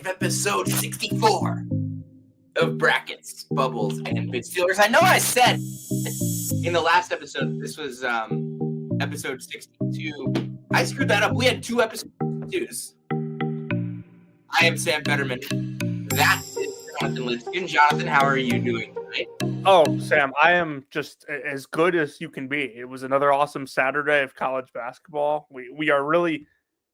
episode 64 of Brackets, Bubbles, and Bid Stealers. I know I said in the last episode, this was episode 62. I screwed that up. We had 2 episodes. I am Sam Fetterman. That is Jonathan Lidskin. Jonathan, how are you doing tonight? Oh, Sam, I am just as good as you can be. It was another awesome Saturday of college basketball. We are really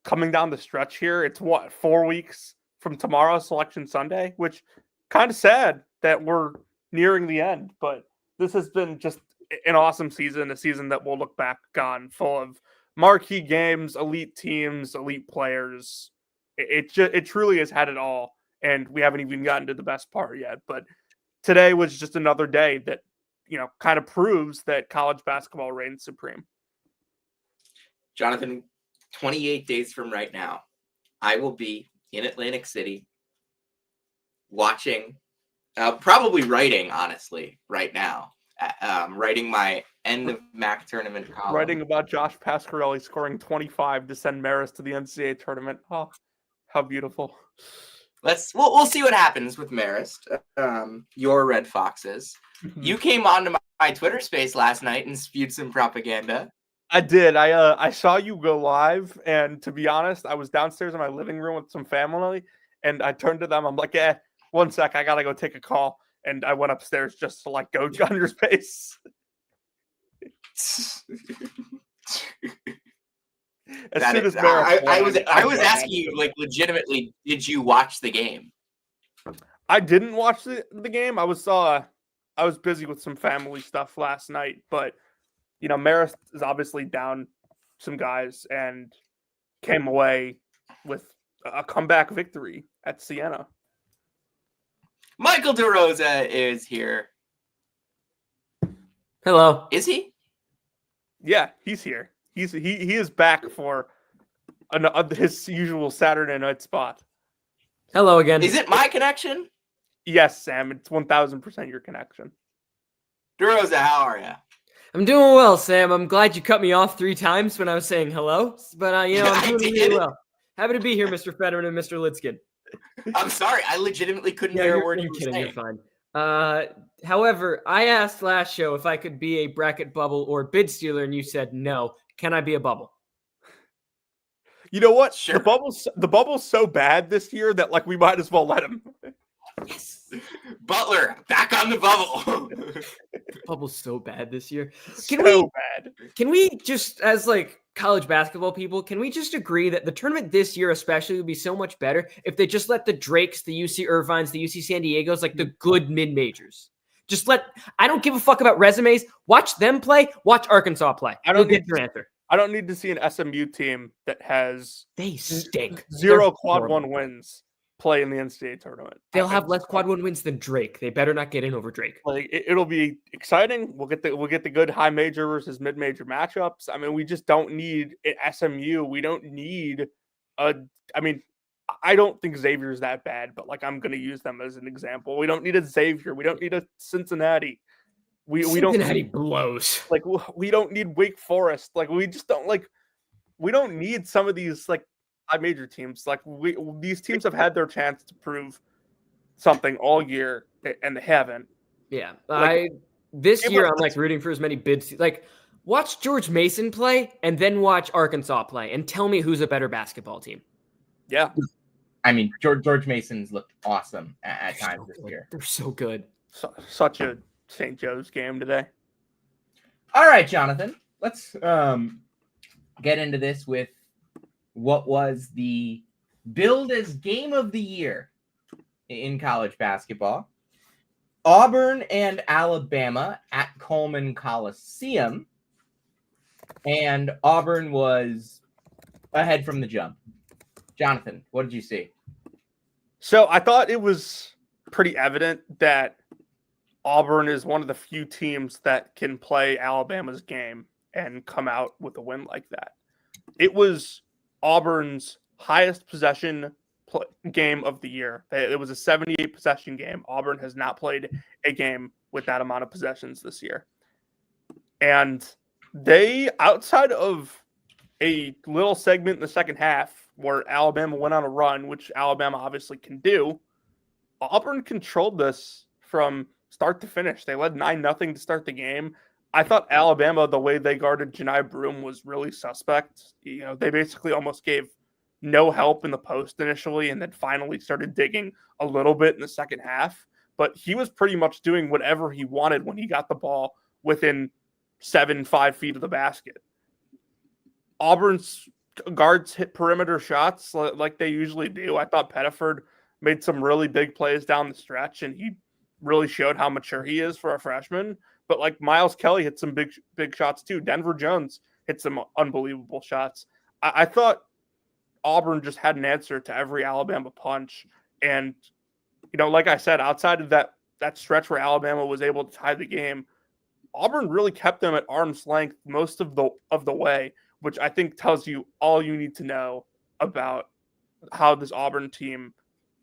coming down the stretch here. It's 4 weeks from tomorrow, Selection Sunday, which kind of sad that we're nearing the end. But this has been just an awesome season, a season that we'll look back on full of marquee games, elite teams, elite players. It truly has had it all, and we haven't even gotten to the best part yet. But today was just another day that, kind of proves that college basketball reigns supreme. Jonathan, 28 days from right now, I will be in Atlantic City watching, probably writing, honestly, right now. Writing my end of MAC tournament column. Writing about Josh Pasquarelli scoring 25 to send Marist to the NCAA tournament. Oh, how beautiful. We'll see what happens with Marist, your Red Foxes. Mm-hmm. You came onto my Twitter space last night and spewed some propaganda. I did. I saw you go live, and to be honest, I was downstairs in my living room with some family, and I turned to them. I'm like, one sec, I gotta go take a call. And I went upstairs just to go on your space. I was asking you, legitimately, did you watch the game? I didn't watch the game. I was busy with some family stuff last night, but Marist is obviously down some guys and came away with a comeback victory at Siena. Michael DeRosa is here. Hello. Is he? Yeah, he's here. He is back for his usual Saturday night spot. Hello again. Is it my connection? Yes, Sam. It's 1,000% your connection. DeRosa, how are you? I'm doing well, Sam. I'm glad you cut me off 3 times when I was saying hello, but I'm doing really well. Happy to be here, Mr. Fetterman and Mr. Lidskin. I'm sorry. I legitimately couldn't hear a word you were saying. You're fine. However, I asked last show if I could be a bracket bubble or bid stealer, and you said no. Can I be a bubble? You know what? Sure. The bubble's so bad this year that we might as well let him. Yes. Butler, back on the bubble. The bubble's so bad this year. Bad. Can we just, as college basketball people, can we just agree that the tournament this year especially would be so much better if they just let the Drakes, the UC Irvines, the UC San Diegos, the good mid-majors. I don't give a fuck about resumes. Watch them play. Watch Arkansas play. You'll get your answer. I don't need to see an SMU team that has they stink 0 quad 1 wins play in the NCAA tournament. They'll have less quad 1 wins than Drake. They better not get in over Drake. It'll be exciting. We'll get the good high major versus mid major matchups. I mean, we just don't need an SMU. We don't need I don't think Xavier's that bad, but I'm going to use them as an example. We don't need a Xavier. We don't need a Cincinnati. Cincinnati blows. We don't need Wake Forest. We just don't we don't need some of these high major teams. These teams have had their chance to prove something all year and they haven't. Yeah. This year I'm rooting for as many bids. Watch George Mason play and then watch Arkansas play and tell me who's a better basketball team. Yeah. I mean, George Mason's looked awesome at times this year. They're so good. Such a St. Joe's game today. All right, Jonathan. Let's get into this with what was the billed as game of the year in college basketball. Auburn and Alabama at Coleman Coliseum. And Auburn was ahead from the jump. Jonathan, what did you see? So I thought it was pretty evident that Auburn is one of the few teams that can play Alabama's game and come out with a win like that. It was Auburn's highest possession game of the year. It was a 78 possession game. Auburn has not played a game with that amount of possessions this year. And they, outside of a little segment in the second half where Alabama went on a run, which Alabama obviously can do, Auburn controlled this from start to finish. They led 9-0 to start the game. I thought Alabama, the way they guarded Jani Broome was really suspect. They basically almost gave no help in the post initially and then finally started digging a little bit in the second half. But he was pretty much doing whatever he wanted when he got the ball within 5 feet of the basket. Auburn's guards hit perimeter shots like they usually do. I thought Pettiford made some really big plays down the stretch, and he really showed how mature he is for a freshman. But like Miles Kelly hit some big shots too. Denver Jones hit some unbelievable shots. I thought Auburn just had an answer to every Alabama punch. And, like I said, outside of that stretch where Alabama was able to tie the game, Auburn really kept them at arm's length most of the way, which I think tells you all you need to know about how this Auburn team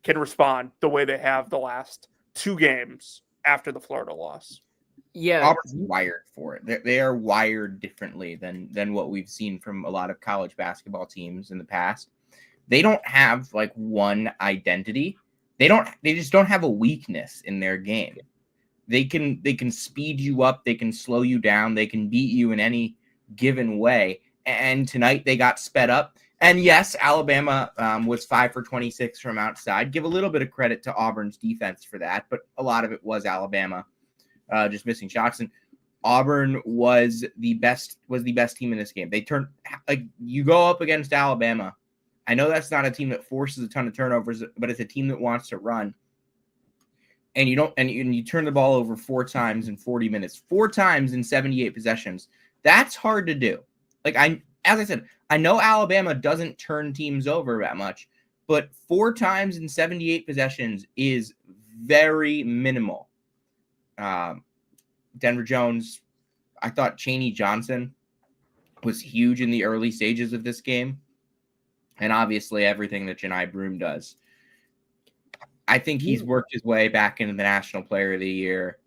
can respond the way they have the last 2 games after the Florida loss. Yeah, Auburn's wired for it. They are wired differently than what we've seen from a lot of college basketball teams in the past. They don't have like one identity. They just don't have a weakness in their game. They can speed you up, they can slow you down, they can beat you in any given way. And tonight they got sped up. And yes, Alabama was 5 for 26 from outside. Give a little bit of credit to Auburn's defense for that, but a lot of it was Alabama just missing shots. And Auburn was the best team in this game. They turned, like, you go up against Alabama. I know that's not a team that forces a ton of turnovers, but it's a team that wants to run. And you turn the ball over 4 times in 40 minutes, 4 times in 78 possessions. That's hard to do. Like, as I said, I know Alabama doesn't turn teams over that much, but 4 times in 78 possessions is very minimal. Denver Jones, I thought Chaney Johnson was huge in the early stages of this game. And obviously everything that Jani Broome does. I think he's worked his way back into the National Player of the Year.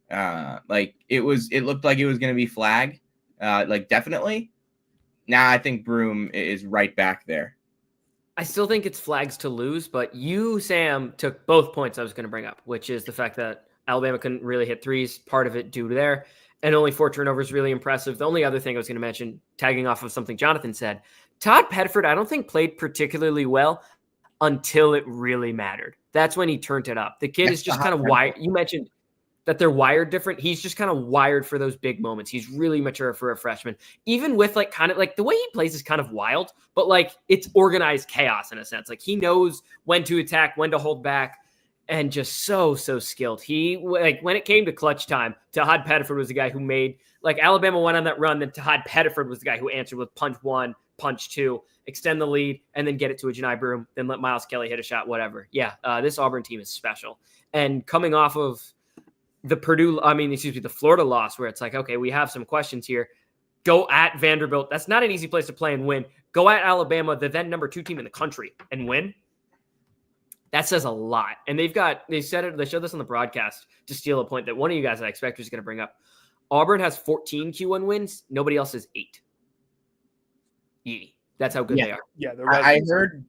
It looked like it was going to be Flag, definitely. Now I think Broome is right back there. I still think it's Flags to lose, but you, Sam, took both points I was going to bring up, which is the fact that Alabama couldn't really hit threes, part of it due to there, and only 4 turnovers, really impressive. The only other thing I was going to mention, tagging off of something Jonathan said, Todd Pettiford, I don't think played particularly well until it really mattered. That's when he turned it up. The kid is just kind of wired. You mentioned that they're wired different. He's just kind of wired for those big moments. He's really mature for a freshman. Even with kind of the way he plays is kind of wild, but it's organized chaos in a sense. He knows when to attack, when to hold back, and just so skilled. He when it came to clutch time, Todd Pettiford was the guy who made Alabama went on that run. Then Todd Pettiford was the guy who answered with punch 1, punch 2, extend the lead, and then get it to a Jani Broome, then let Miles Kelly hit a shot, whatever. Yeah, this Auburn team is special. And coming off of the Florida loss, where it's okay, we have some questions here. Go at Vanderbilt. That's not an easy place to play and win. Go at Alabama, the then number 2 team in the country, and win. That says a lot. And they showed this on the broadcast to steal a point that one of you guys I expect is going to bring up. Auburn has 14 Q1 wins. Nobody else has 8. That's how good they are. Yeah, I heard,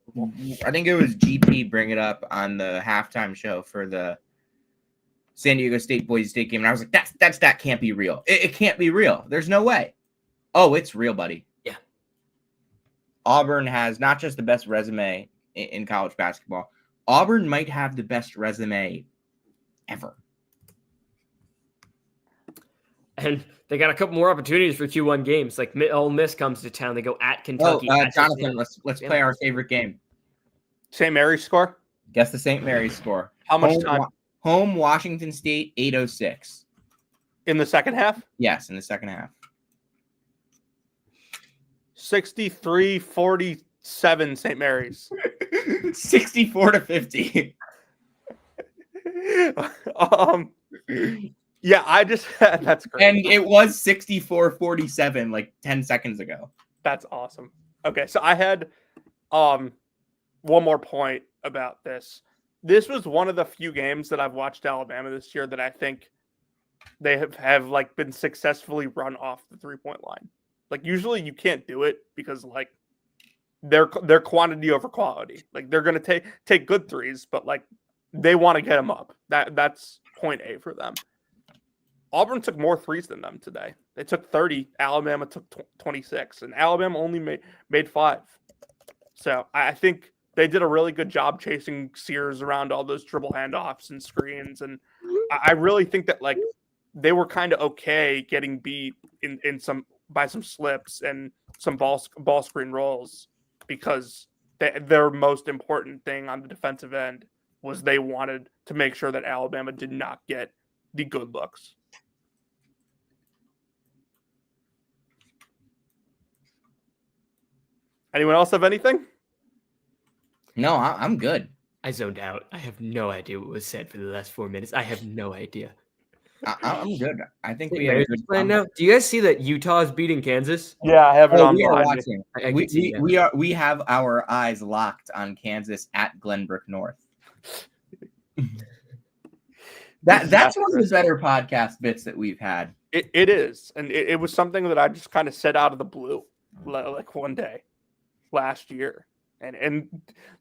I think it was GP bring it up on the halftime show for the San Diego State Boise State game. And I was like, that can't be real. It can't be real. There's no way. Oh, it's real, buddy. Yeah. Auburn has not just the best resume in college basketball. Auburn might have the best resume ever. And they got a couple more opportunities for Q1 games. Ole Miss comes to town. They go at Kentucky. Jonathan, let's play our favorite game. St. Mary's score? Guess the St. Mary's score. How much time? Home Washington State, 8:06. In the second half? Yes, in the second half. 63-47 St. Mary's. 64-50. Yeah, I just that's great. And it was 64-47 10 seconds ago. That's awesome. Okay, so I had one more point about this. This was one of the few games that I've watched Alabama this year that I think they have been successfully run off the 3-point line. Usually you can't do it because they're quantity over quality. Like they're going to take good threes, but like they want to get them up. That's point A for them. Auburn took more threes than them today. They took 30. Alabama took 26, and Alabama only made 5. So I think they did a really good job chasing Sears around all those dribble handoffs and screens. And I really think that like they were kind of okay getting beat by some slips and some ball screen rolls, because their most important thing on the defensive end was they wanted to make sure that Alabama did not get the good looks. Anyone else have anything? No, I'm good. I zoned out. I have no idea what was said for the last 4 minutes. I have no idea. I'm good. I think we Hey, had a Mary's good playing now. Do you guys see that Utah is beating Kansas? Yeah, I have it on we are behind me. watching. I can see that. We have our eyes locked on Kansas at Glenbrook North. That's one of the better podcast bits that we've had. It is, and it was something that I just kind of said out of the blue, like one day last year, and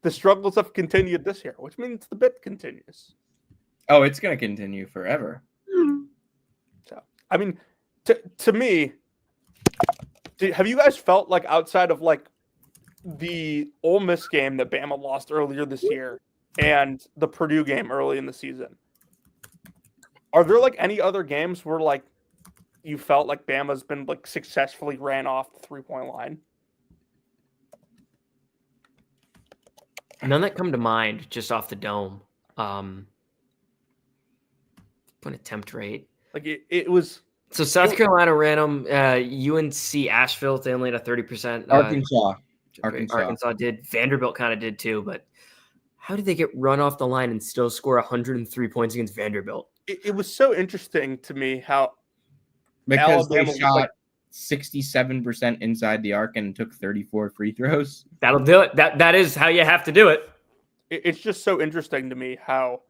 the struggles have continued this year, which means the bit continues. Oh, it's going to continue forever. So, I mean, to me, have you guys felt like outside of like the Ole Miss game that Bama lost earlier this year and the Purdue game early in the season, are there like any other games where like you felt like Bama's been like successfully ran off the 3-point line? None that come to mind just off the dome. Point attempt rate. Like it was. So South Carolina ran them. UNC Asheville, they only had a 30%. Arkansas did. Vanderbilt kind of did too. But how did they get run off the line and still score 103 points against Vanderbilt? It was so interesting to me how because Alabama they shot 67% inside the arc and took 34 free throws. That'll do it. That is how you have to do it. It's just so interesting to me how,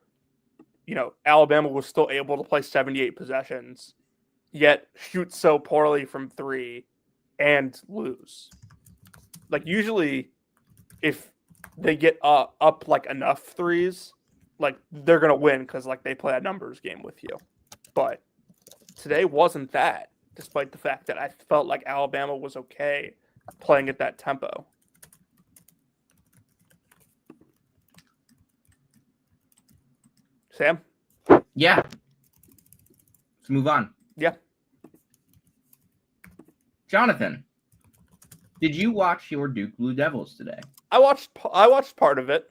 you know, Alabama was still able to play 78 possessions, yet shoot so poorly from 3 and lose. Like usually if they get up like enough threes, like they're going to win because like they play a numbers game with you. But today wasn't that, despite the fact that I felt like Alabama was okay playing at that tempo. Sam? Yeah. Let's move on. Yeah. Jonathan, did you watch your Duke Blue Devils today? I watched part of it.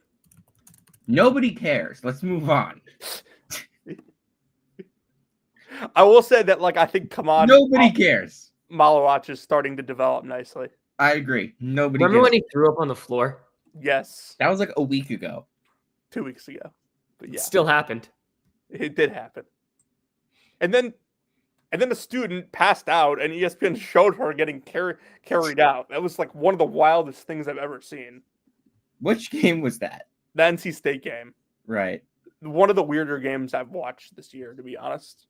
Nobody cares. Let's move on. I will say that, like, I think Nobody cares. Malawach is starting to develop nicely. I agree. Nobody Remember cares. when he threw up on the floor? Yes. That was like a week ago. 2 weeks ago. But yeah. It still happened. It did happen. And then a student passed out and ESPN showed her getting carried out. That was like one of the wildest things I've ever seen. Which game was that? The NC State game. Right. One of the weirder games I've watched this year, to be honest.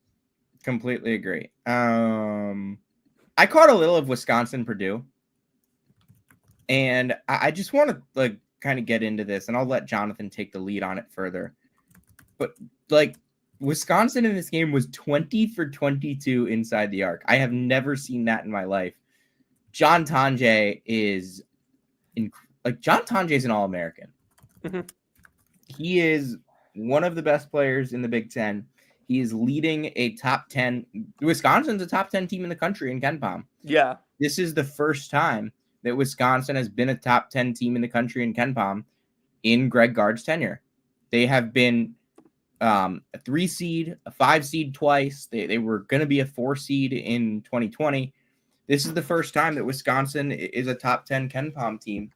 Completely agree. I caught a little of Wisconsin Purdue. And I just want to like kind of get into this, and I'll let Jonathan take the lead on it further. But like Wisconsin in this game was 20 for 22 inside the arc. I have never seen that in my life. John Tonje is an All-American. Mm-hmm. He is one of the best players in the Big Ten. He is leading a top 10. Wisconsin's a top 10 team in the country in KenPom. Yeah. This is the first time that Wisconsin has been a top 10 team in the country in KenPom in Greg Gard's tenure. They have been a 3 seed, a 5 seed twice. They were going to be a 4 seed in 2020. This is the first time that Wisconsin is a top 10 KenPom team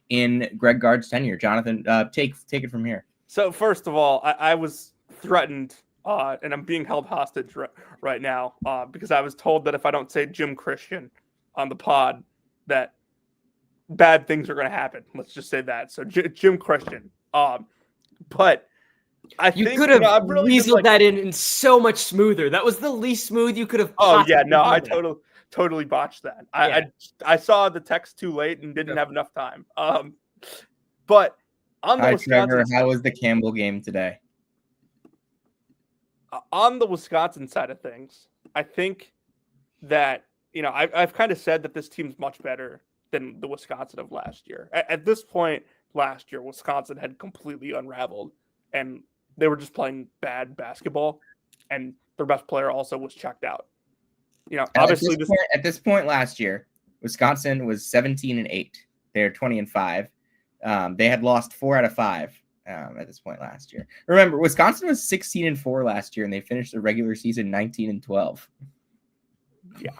in Greg Gard's tenure. Jonathan, take it from here. So first of all, I was threatened, and I'm being held hostage right now because I was told that if I don't say Jim Christian on the pod, that bad things are going to happen. Let's just say that. So Jim Christian. But I think you could have really weaseled that in so much smoother. That was the least smooth you could have. Oh yeah, no, I done. totally botched that. Yeah. I saw the text too late and didn't have enough time. But on the Hi, Wisconsin Trevor. side, How was the Campbell game today? on the Wisconsin side of things, I think that I've kind of said that this team's much better than the Wisconsin of last year. At this point last year, Wisconsin had completely unraveled, and they were just playing bad basketball, and their best player also was checked out. Obviously at this point last year, Wisconsin was 17-8. They're 20-5. They had lost 4 out of 5 at this point last year. Remember, Wisconsin was 16-4 last year, and they finished the regular season 19-12. Yeah.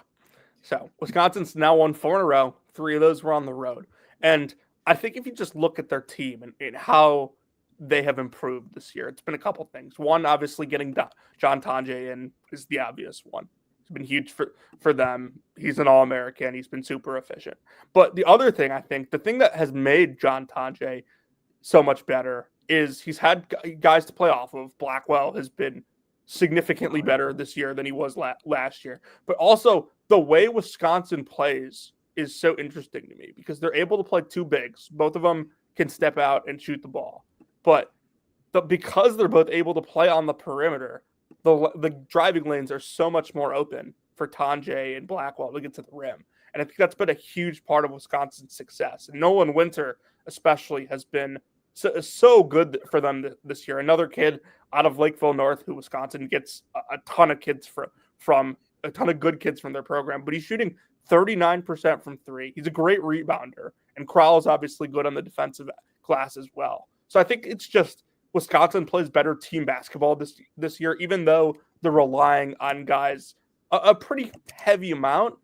So Wisconsin's now won 4 in a row. 3 of those were on the road. And I think if you just look at their team and how they have improved this year, it's been a couple things. One, obviously getting John Tonje in is the obvious one. It's been huge for them. He's an All-American. He's been super efficient. But the other thing, I think, the thing that has made John Tonje so much better is he's had guys to play off of. Blackwell has been significantly better this year than he was last year. But also, the way Wisconsin plays is so interesting to me because they're able to play 2 bigs. Both of them can step out and shoot the ball. But because they're both able to play on the perimeter, the driving lanes are so much more open for Tonje and Blackwell to get to the rim. And I think that's been a huge part of Wisconsin's success. And Nolan Winter, especially, has been so good for them this year. Another kid out of Lakeville North who Wisconsin gets a ton of kids from a ton of good kids from their program, but he's shooting 39% from 3. He's a great rebounder, and Crowell is obviously good on the defensive glass as well. So I think it's just Wisconsin plays better team basketball this year, even though they're relying on guys a pretty heavy amount.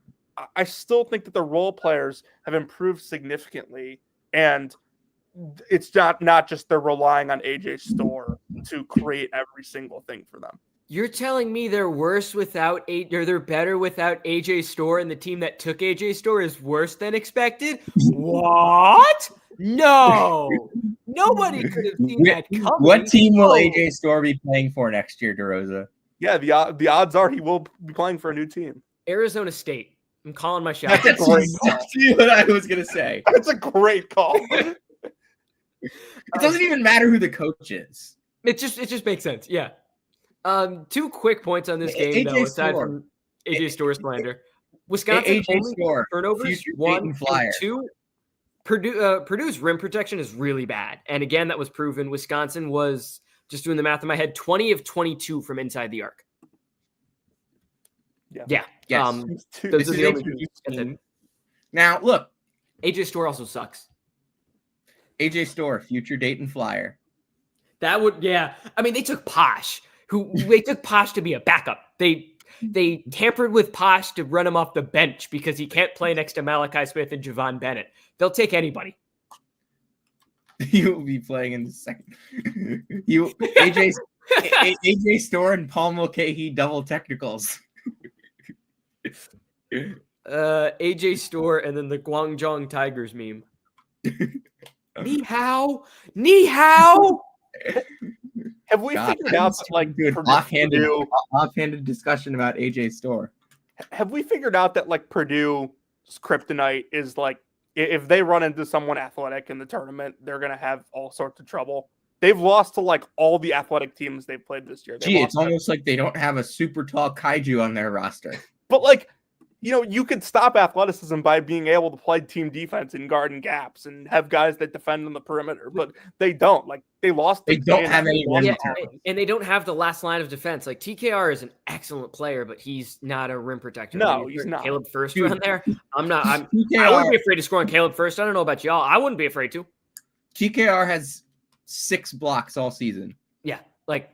I still think that the role players have improved significantly, and it's not just they're relying on AJ Storr to create every single thing for them. You're telling me they're worse without or they're better without AJ Storr, and the team that took AJ Storr is worse than expected? What? No. Nobody could have seen that coming. What team will AJ Storr be playing for next year, DeRosa? Yeah, the odds are he will be playing for a new team. Arizona State. I'm calling my shot. That's exactly what I was going to say. That's a great call. It doesn't even matter who the coach is. It just makes sense. Yeah. 2 quick points on this game, though, aside from AJ Storr slander. Wisconsin only turnovers 1 and 2. Purdue's rim protection is really bad. And again, that was proven. Wisconsin was, just doing the math in my head, 20 of 22 from inside the arc. Yeah. Yes. Those are the only two. Now, look. AJ Storr also sucks. AJ Storr, future Dayton Flyer. That would, yeah. I mean, they took Posh to be a backup. They tampered with Posh to run him off the bench because he can't play next to Malachi Smith and Javon Bennett. They'll take anybody. You will be playing in the second. AJ Storr and Paul Mulcahy double technicals. AJ Storr and then the Guangzhou Tigers meme. Ni hao. Have we figured out that, good offhanded discussion about AJ Storr? Have we figured out that Purdue's kryptonite is if they run into someone athletic in the tournament, they're gonna have all sorts of trouble? They've lost to all the athletic teams they've played this year. It's almost like they don't have a super tall kaiju on their roster. But you could stop athleticism by being able to play team defense and guard in gaps and have guys that defend on the perimeter, but they don't. They lost. They don't have any and they don't have the last line of defense. TKR is an excellent player, but he's not a rim protector. No, he's not. Caleb First around there. I wouldn't be afraid to score on Caleb First. I don't know about y'all. I wouldn't be afraid to. TKR has 6 blocks all season. Yeah,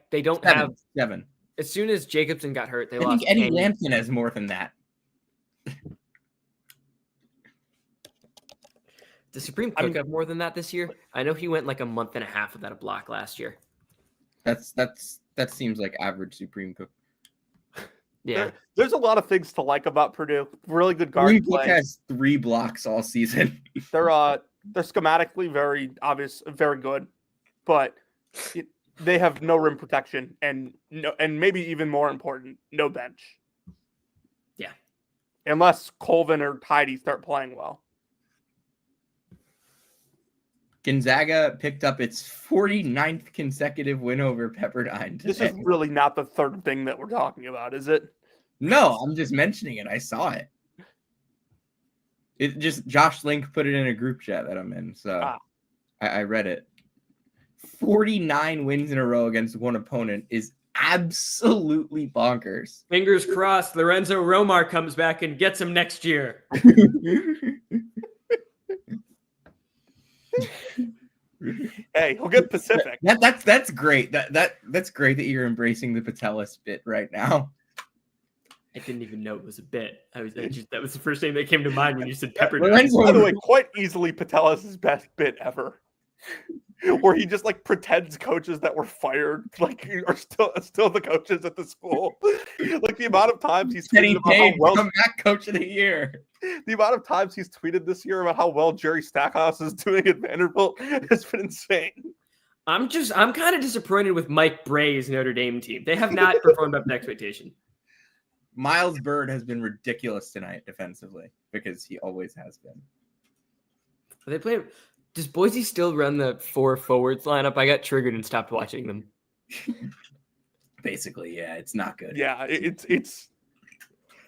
they don't have 7. As soon as Jacobson got hurt, they lost. I think Eddie Lampson has more than that. Does Supreme Cook have more than that this year? I know he went a month and a half without a block last year. That seems like average Supreme Cook. Yeah, there's a lot of things to like about Purdue. Really good guard Supreme play. Cook has 3 blocks all season. They're schematically very obvious, very good, but they have no rim protection and maybe even more important, no bench. Yeah. unless Colvin or Heidi start playing well. Gonzaga picked up its 49th consecutive win over Pepperdine today. This is really not the third thing that we're talking about, is it? No, I'm just mentioning it. I saw it. It just Josh Link put it in a group chat that I'm in, so I read it. 49 wins in a row against one opponent is absolutely bonkers. Fingers crossed, Lorenzo Romar comes back and gets him next year. Hey, he'll get Pacific. That's great. That's great that you're embracing the Patelis bit right now. I didn't even know it was a bit. That was the first thing that came to mind when you said Pepperdine. By the way, quite easily Patelis' best bit ever. Where he just like pretends coaches that were fired like are still the coaches at the school. Like the amount of times he's tweeted about how well back coach of the year. The amount of times he's tweeted this year about how well Jerry Stackhouse is doing at Vanderbilt has been insane. I'm kind of disappointed with Mike Bray's Notre Dame team. They have not performed up to expectation. Miles Bird has been ridiculous tonight defensively because he always has been. Are they playing? Does Boise still run the 4 forwards lineup? I got triggered and stopped watching them. Basically, yeah, it's not good. Yeah, it's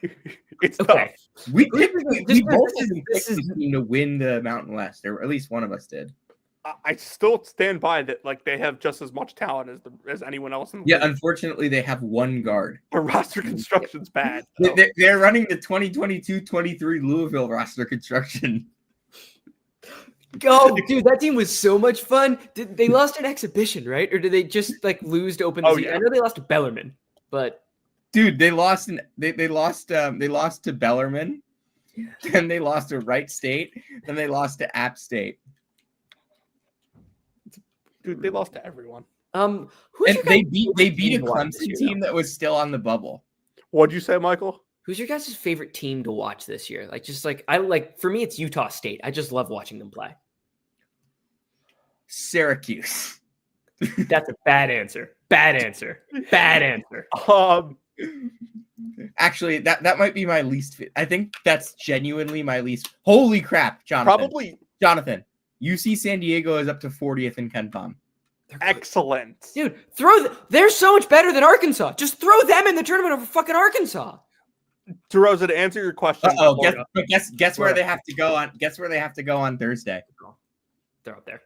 okay. tough. We both didn't pick the team to win the Mountain West, or at least one of us did. I still stand by that. Like they have just as much talent as anyone else in the league. Unfortunately, they have one guard. Their roster construction's bad. They're running the 2022-23 Louisville roster construction. Oh, dude, that team was so much fun. They lost an exhibition, right? Or did they just like lose to open the season? Yeah. I know they lost to Bellarmine, but dude, they lost to Bellarmine. Then they lost to Wright State. Then they lost to App State. Dude, they lost to everyone. And they beat a Clemson team that was still on the bubble. What'd you say, Michael? Who's your guys' favorite team to watch this year? For me, it's Utah State. I just love watching them play. Syracuse. That's a bad answer. Bad answer. Bad answer. Actually, that might be my least. I think that's genuinely my least. Holy crap, Jonathan. Jonathan. UC San Diego is up to 40th in KenPom. Excellent. Dude, they're so much better than Arkansas. Just throw them in the tournament over fucking Arkansas. DeRosa, to answer your question. Guess where they have to go on. Guess where they have to go on Thursday. They're up there.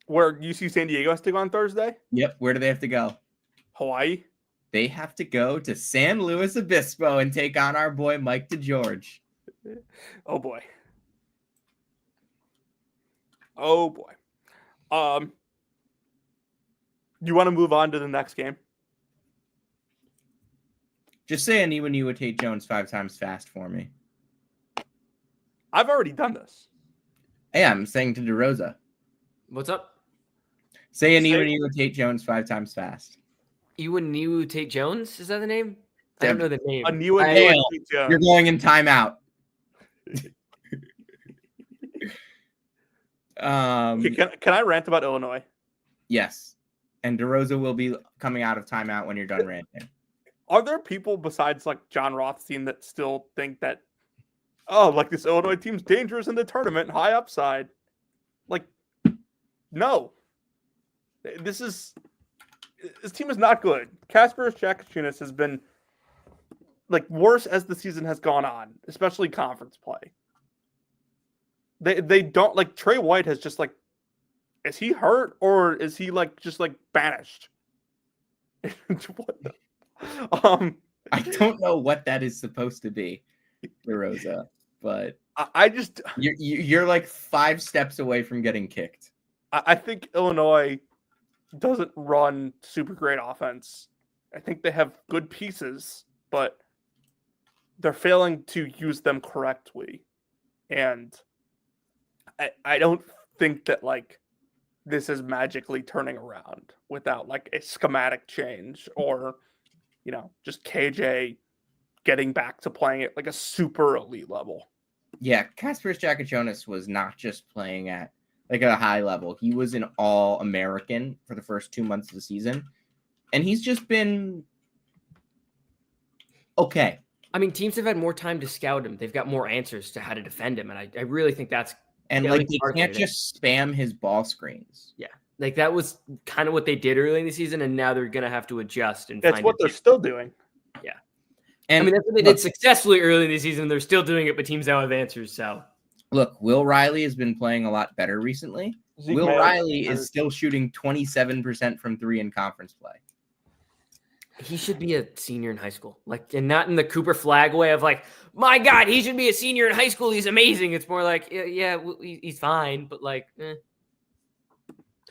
Where UC San Diego has to go on Thursday? Yep. Where do they have to go? Hawaii. They have to go to San Luis Obispo and take on our boy Mike DeGeorge. Oh boy. Oh boy. You want to move on to the next game? Just say Aniwa Tate Jones 5 times fast for me. I've already done this. Hey, I'm saying to DeRosa. What's up? Say Aniwa Tate Jones 5 times fast. Aniwa Tate Jones? Is that the name? I don't know the name. Aniwa Tate Jones. You're going in timeout. Can I rant about Illinois? Yes. And DeRosa will be coming out of timeout when you're done ranting. Are there people besides like John Rothstein that still think that, oh, like this Illinois team's dangerous in the tournament, high upside? Like, no. This team is not good. Kasper Jakachunas has been like worse as the season has gone on, especially conference play. They don't like Trey White has just like, is he hurt or is he like just like banished? What the? I don't know what that is supposed to be, DeRosa, but I just you're like 5 steps away from getting kicked. I think Illinois doesn't run super great offense. I think they have good pieces, but they're failing to use them correctly. And I don't think that like this is magically turning around without like a schematic change or, you know, just KJ getting back to playing at like a super elite level. Yeah, Kasper Jakachonis was not just playing at like a high level. He was an All-American for the first 2 months of the season. And he's just been okay. I mean, teams have had more time to scout him. They've got more answers to how to defend him, and I really think that's And Yeah, like like they part of can't it. just spam his ball screens. like that was kind of what they did early in the season, and now they're gonna have to adjust and That's find. what they're still doing. I And mean, that's what they look, did successfully early in the season. They're still doing it, but teams now have answers. So look, Will Riley has been playing a lot better recently. Zeke Will May- Riley is still shooting 27% from 3 in conference play. he should be a senior in high school, like, and not in the Cooper Flag way of like, my God, he should be a senior in high school. He's amazing. It's more like, yeah, he's fine, but like,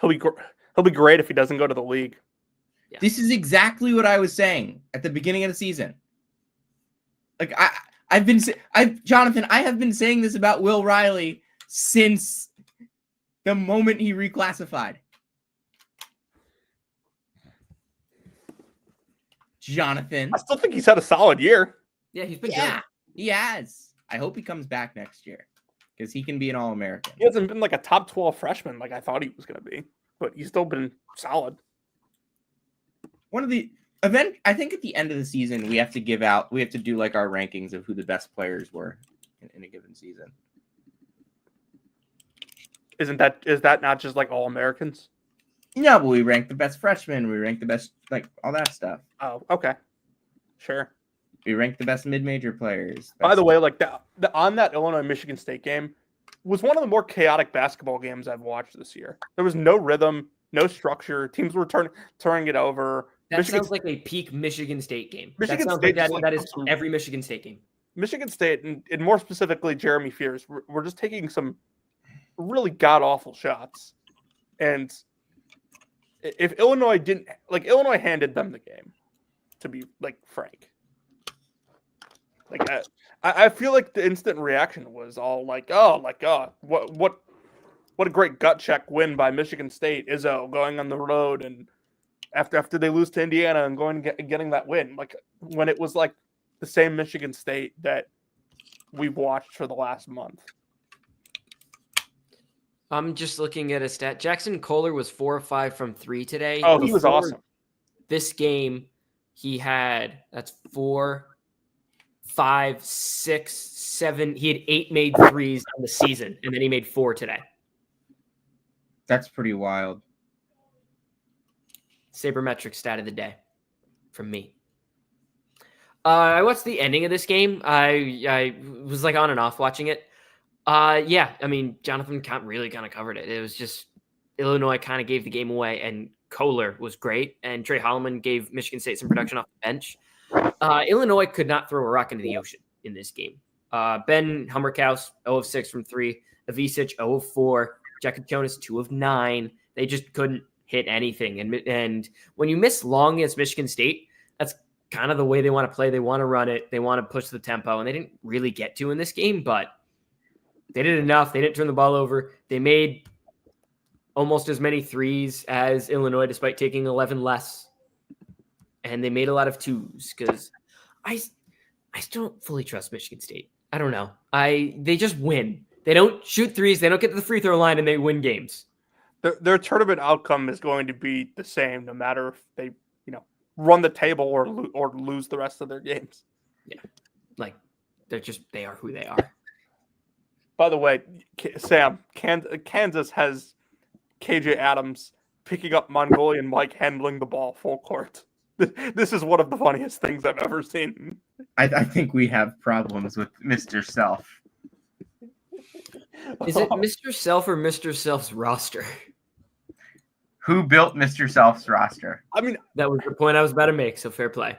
He'll be great if he doesn't go to the league. Yeah. This is exactly what I was saying at the beginning of the season. Like Jonathan, I have been saying this about Will Riley since the moment he reclassified. Jonathan. I still think he's had a solid year. yeah, he's been Yeah, good. he has. I hope he comes back next year because he can be an All-American. He hasn't been like a top 12 freshman like I thought he was going to be, but he's still been solid. One of the I think at the end of the season we have to do like our rankings of who the best players were in a given season. Is that not just like all Americans? No, but we rank the best freshmen, we rank the best, like, all that stuff. Oh, okay, sure. We rank the best mid-major players. By the way, like on that Illinois Michigan State game was one of the more chaotic basketball games I've watched this year. There was no rhythm, no structure. Teams were turning it over. That Michigan sounds like a peak Michigan State game. Michigan that sounds State like just, that like, is every Michigan State game. Michigan State, and more specifically Jeremy Fears, we're just taking some really god-awful shots. And if Illinois didn't, like, Illinois handed them the game, to be, like, frank. Like, I feel like the instant reaction was all like, what a great gut check win by Michigan State. Izzo going on the road, and after they lose to Indiana and getting that win, like, when it was like the same Michigan State that we've watched for the last month. I'm just looking at a stat. Jackson Kohler was 4 of 5 from 3 today. Oh, he was Before awesome. This game, he had 4, 5, 6, 7. He had 8 made threes on the season, and then he made 4 today. That's pretty wild. Sabermetric stat of the day from me. I watched the ending of this game. I was like on and off watching it. Yeah, I mean, Jonathan really kind of covered it. It was just Illinois kind of gave the game away, and Kohler was great, and Trey Holloman gave Michigan State some production off the bench. Illinois could not throw a rock into the ocean in this game. Ben Hummerkaus, 0 of 6 from 3. Avicic, 0 of 4. Jacob Jonas, 2 of 9. They just couldn't hit anything. And when you miss long against Michigan State, that's kind of the way they want to play. They want to run it. They want to push the tempo, and they didn't really get to in this game, but they did enough. They didn't turn the ball over. They made almost as many threes as Illinois, despite taking 11 less. And they made a lot of twos because I still don't fully trust Michigan State. I don't know. They just win. They don't shoot threes. They don't get to the free throw line, and they win games. Their tournament outcome is going to be the same, no matter if they, run the table or lose the rest of their games. Yeah, like they are who they are. By the way, Sam, Kansas has KJ Adams picking up Mongolian Mike handling the ball full court. This is one of the funniest things I've ever seen. I think we have problems with Mr. Self. Is it Mr. Self or Mr. Self's roster? Who built Mr. Self's roster? I mean, that was the point I was about to make, so fair play.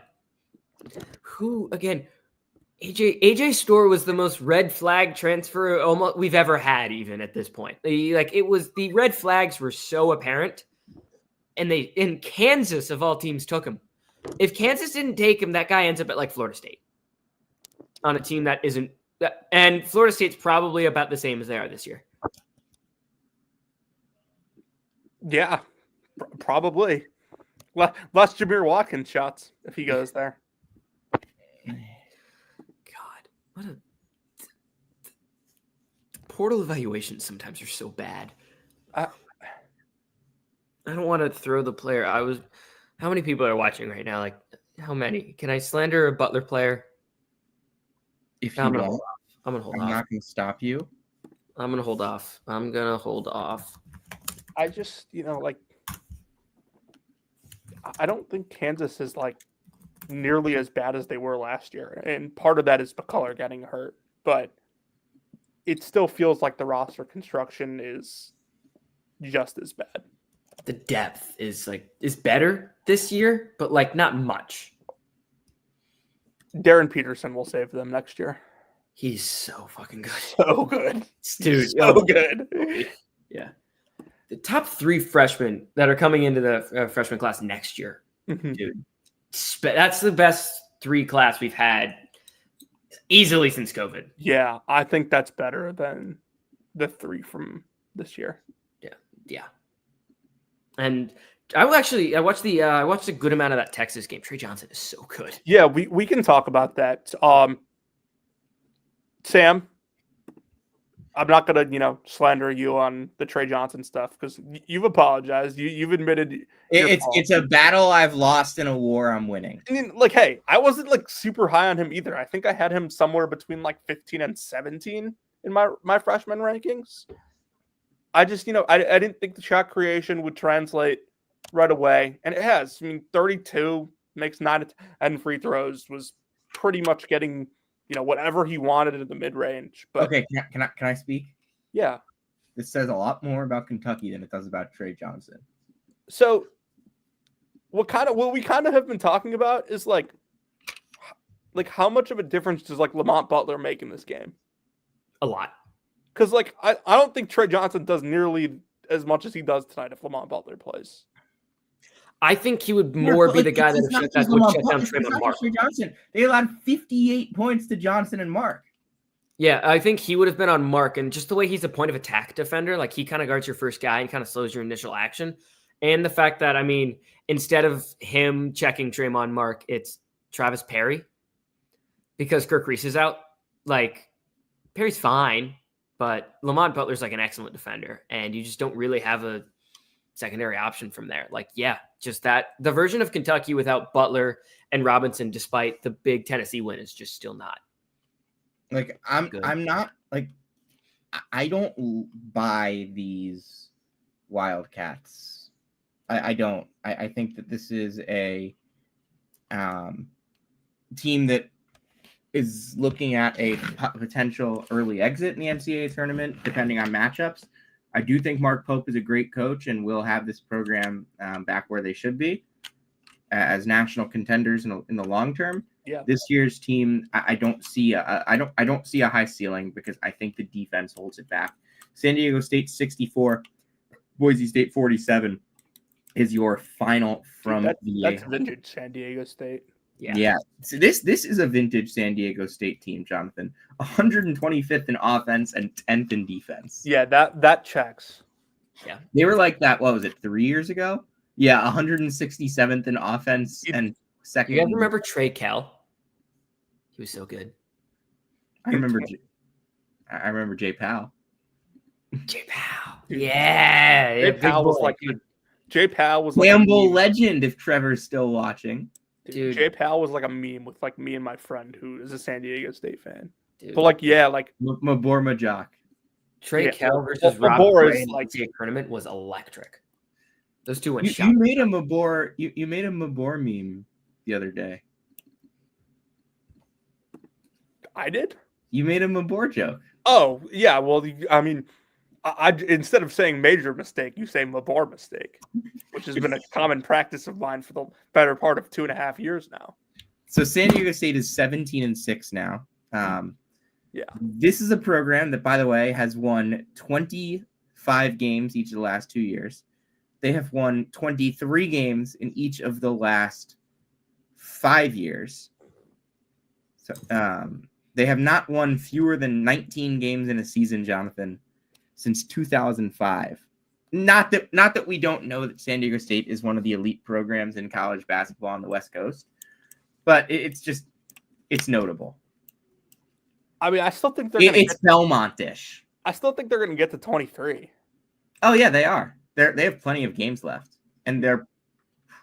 Who, again, AJ Storr was the most red flag transfer almost we've ever had, even at this point. The red flags were so apparent, and in Kansas, of all teams, took him. If Kansas didn't take him, that guy ends up at like Florida State on a team that isn't. And Florida State's probably about the same as they are this year. Yeah, probably. Less Jameer Watkins shots if he goes there. God, what a portal evaluations sometimes are so bad. I don't want to throw the player. How many people are watching right now? Like, how many? Can I slander a Butler player? If you I'm gonna don't, hold off. I'm gonna hold I'm off. not going to stop you. I'm gonna hold off. I'm gonna hold off. I just, like, I don't think Kansas is like nearly as bad as they were last year, and part of that is McCullough getting hurt, but it still feels like the roster construction is just as bad. The depth is better this year, but like not much. Darren Peterson will save them next year. He's so fucking good. So good. Dude, so good. Yeah. The top 3 freshmen that are coming into the freshman class next year, dude. That's the best 3 class we've had easily since COVID. Yeah, I think that's better than the 3 from this year. Yeah. And I watched a good amount of that Texas game. Trey Johnson is so good. Yeah, we can talk about that. Sam, I'm not gonna slander you on the Trey Johnson stuff because you've apologized. You've admitted It's a battle I've lost and a war I'm winning. I mean, like, hey, I wasn't like super high on him either. I think I had him somewhere between like 15 and 17 in my freshman rankings. I just, I didn't think the shot creation would translate right away, and it has. I mean, 32 makes 9 to 10 free throws, was pretty much getting, whatever he wanted in the mid range. But okay, can I speak? Yeah, this says a lot more about Kentucky than it does about Trey Johnson. So, what we kind of have been talking about is like how much of a difference does like Lamont Butler make in this game? A lot. Because like I don't think Trey Johnson does nearly as much as he does tonight if Lamont Butler plays. I think he would more be the guy that would shut down Tremont and Mark. Johnson. They allowed 58 points to Johnson and Mark. Yeah, I think he would have been on Mark, and just the way he's a point of attack defender, like he kind of guards your first guy and kind of slows your initial action. And the fact that, I mean, instead of him checking Draymond Mark, it's Travis Perry because Kirk Reese is out. Like, Perry's fine, but Lamont Butler's like an excellent defender, and you just don't really have a secondary option from there. Like, yeah, just that. The version of Kentucky without Butler and Robinson, despite the big Tennessee win, is just still not. Like, I'm not, like, I don't buy these Wildcats. I don't. I think that this is a team that is looking at a potential early exit in the NCAA tournament, depending on matchups. I do think Mark Pope is a great coach and will have this program back where they should be as national contenders in the long term. Yeah. This year's team, I don't see a high ceiling because I think the defense holds it back. San Diego State 64, Boise State 47 is your final from that's vintage San Diego State. Yeah. So this is a vintage San Diego State team, Jonathan. 125th in offense and 10th in defense. Yeah, that checks. Yeah. They were like that, what was it, 3 years ago? Yeah, 167th in offense and second. You guys remember Trey Kell? He was so good. I remember Jay Powell. Jay Powell. Yeah. Jay Powell was like Campbell legend if Trevor's still watching. Dude, Jay Powell was like a meme with like me and my friend who is a San Diego State fan. Dude. But like, yeah, like Mabor Majok. Trey Kell versus Rob Gray in the NCAA tournament was electric. Those two went shot. You made a Mabor. You made a Mabor meme the other day. I did. You made a Mabor joke. Oh yeah, well, I mean, I instead of saying major mistake, you say Mabor mistake, which has been a common practice of mine for the better part of 2.5 years now. So San Diego State is 17-6 now. Yeah, this is a program that, by the way, has won 25 games each of the last 2 years. They have won 23 games in each of the last 5 years. So they have not won fewer than 19 games in a season, Jonathan, since 2005. Not that we don't know that San Diego State is one of the elite programs in college basketball on the West Coast, but it's notable. I mean, I still think it's Belmont-ish. I still think they're going to get to 23. Oh yeah, they are. They have plenty of games left, and they're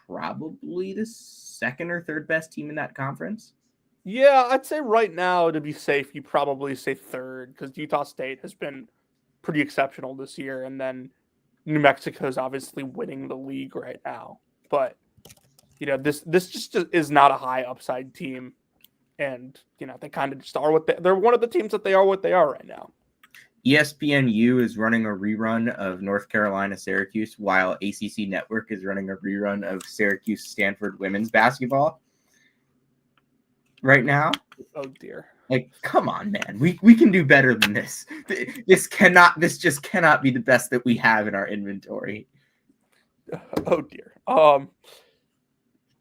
probably the second or third best team in that conference. Yeah, I'd say right now, to be safe, you probably say third because Utah State has been pretty exceptional this year, and then New Mexico is obviously winning the league right now. But this just is not a high upside team, and they kind of just are they're one of the teams that they are what they are right now. ESPNU is running a rerun of North Carolina Syracuse, while ACC Network is running a rerun of Syracuse Stanford women's basketball right now. Oh dear. Like, come on, man. We can do better than this. This just cannot be the best that we have in our inventory. Oh dear.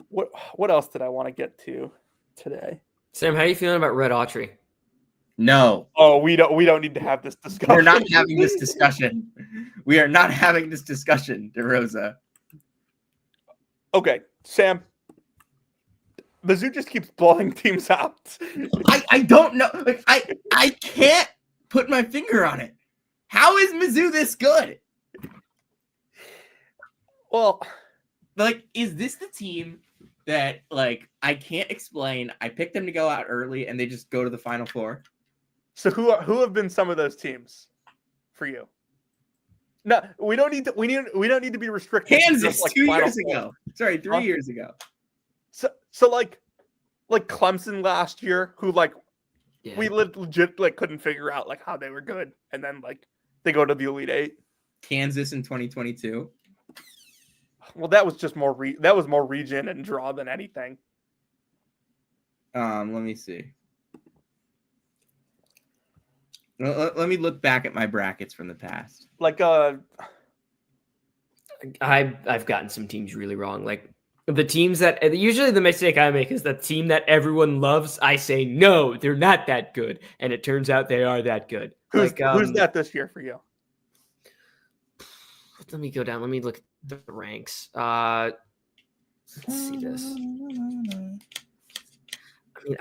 What else did I want to get to today? Sam, how are you feeling about Red Autry? No. Oh, we don't need to have this discussion. We're not having this discussion. We are not having this discussion, DeRosa. Okay, Sam. Mizzou just keeps blowing teams out. I don't know. Like, I can't put my finger on it. How is Mizzou this good? Well, like, is this the team that, like, I can't explain? I picked them to go out early and they just go to the Final Four. So who have been some of those teams for you? No, we don't need to be restricted. Kansas, like 2 Final years Four. ago. Sorry, 3 years ago. So like Clemson last year, who we legit couldn't figure out how they were good, and then they go to the Elite Eight. Kansas in 2022. Well, that was just more region and draw than anything. Let me see. Let me look back at my brackets from the past. I've gotten some teams really wrong. Like the teams that usually the mistake I make is the team that everyone loves. I say no, they're not that good, and it turns out they are that good. Who's that this year for you? Let me go down. Let me look at the ranks. Let's see this. I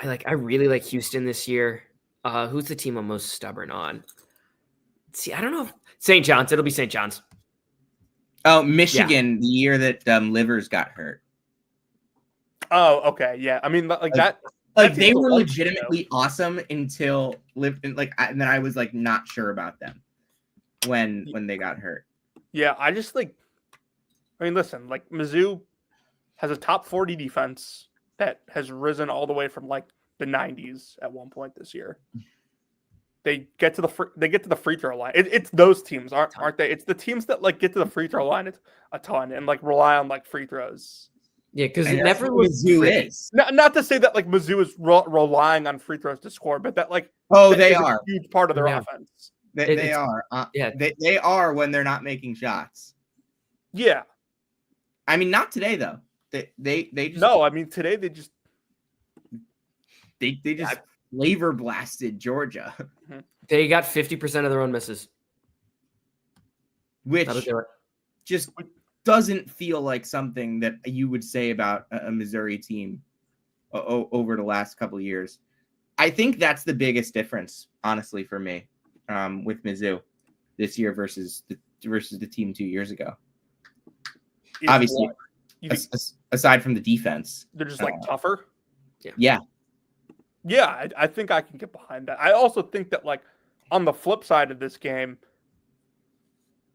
mean, I really like Houston this year. Who's the team I'm most stubborn on? Let's see, I don't know. St. John's. It'll be St. John's. Oh, Michigan, the year that Livers got hurt. Oh, okay, yeah. I mean, that. Like they were legitimately awesome until and then I was not sure about them when they got hurt. Yeah, I just I mean, listen, Mizzou has a top 40 defense that has risen all the way from the 90s at one point this year. They get to the free throw line. It's those teams, aren't they? It's the teams that get to the free throw line a ton and rely on free throws. Yeah, because it never was Mizzou is. Not to say that Mizzou is relying on free throws to score, but that they are a huge part of their offense. They are. They are when they're not making shots. Yeah. I mean, not today though. They just no. I mean, today they just flavor blasted Georgia. They got 50% of their own misses, which just doesn't feel like something that you would say about a Missouri team over the last couple of years. I think that's the biggest difference, honestly, for me, with Mizzou this year versus the team 2 years ago. Obviously, aside from the defense, they're just tougher. Yeah. Yeah, I think I can get behind that. I also think that on the flip side of this game,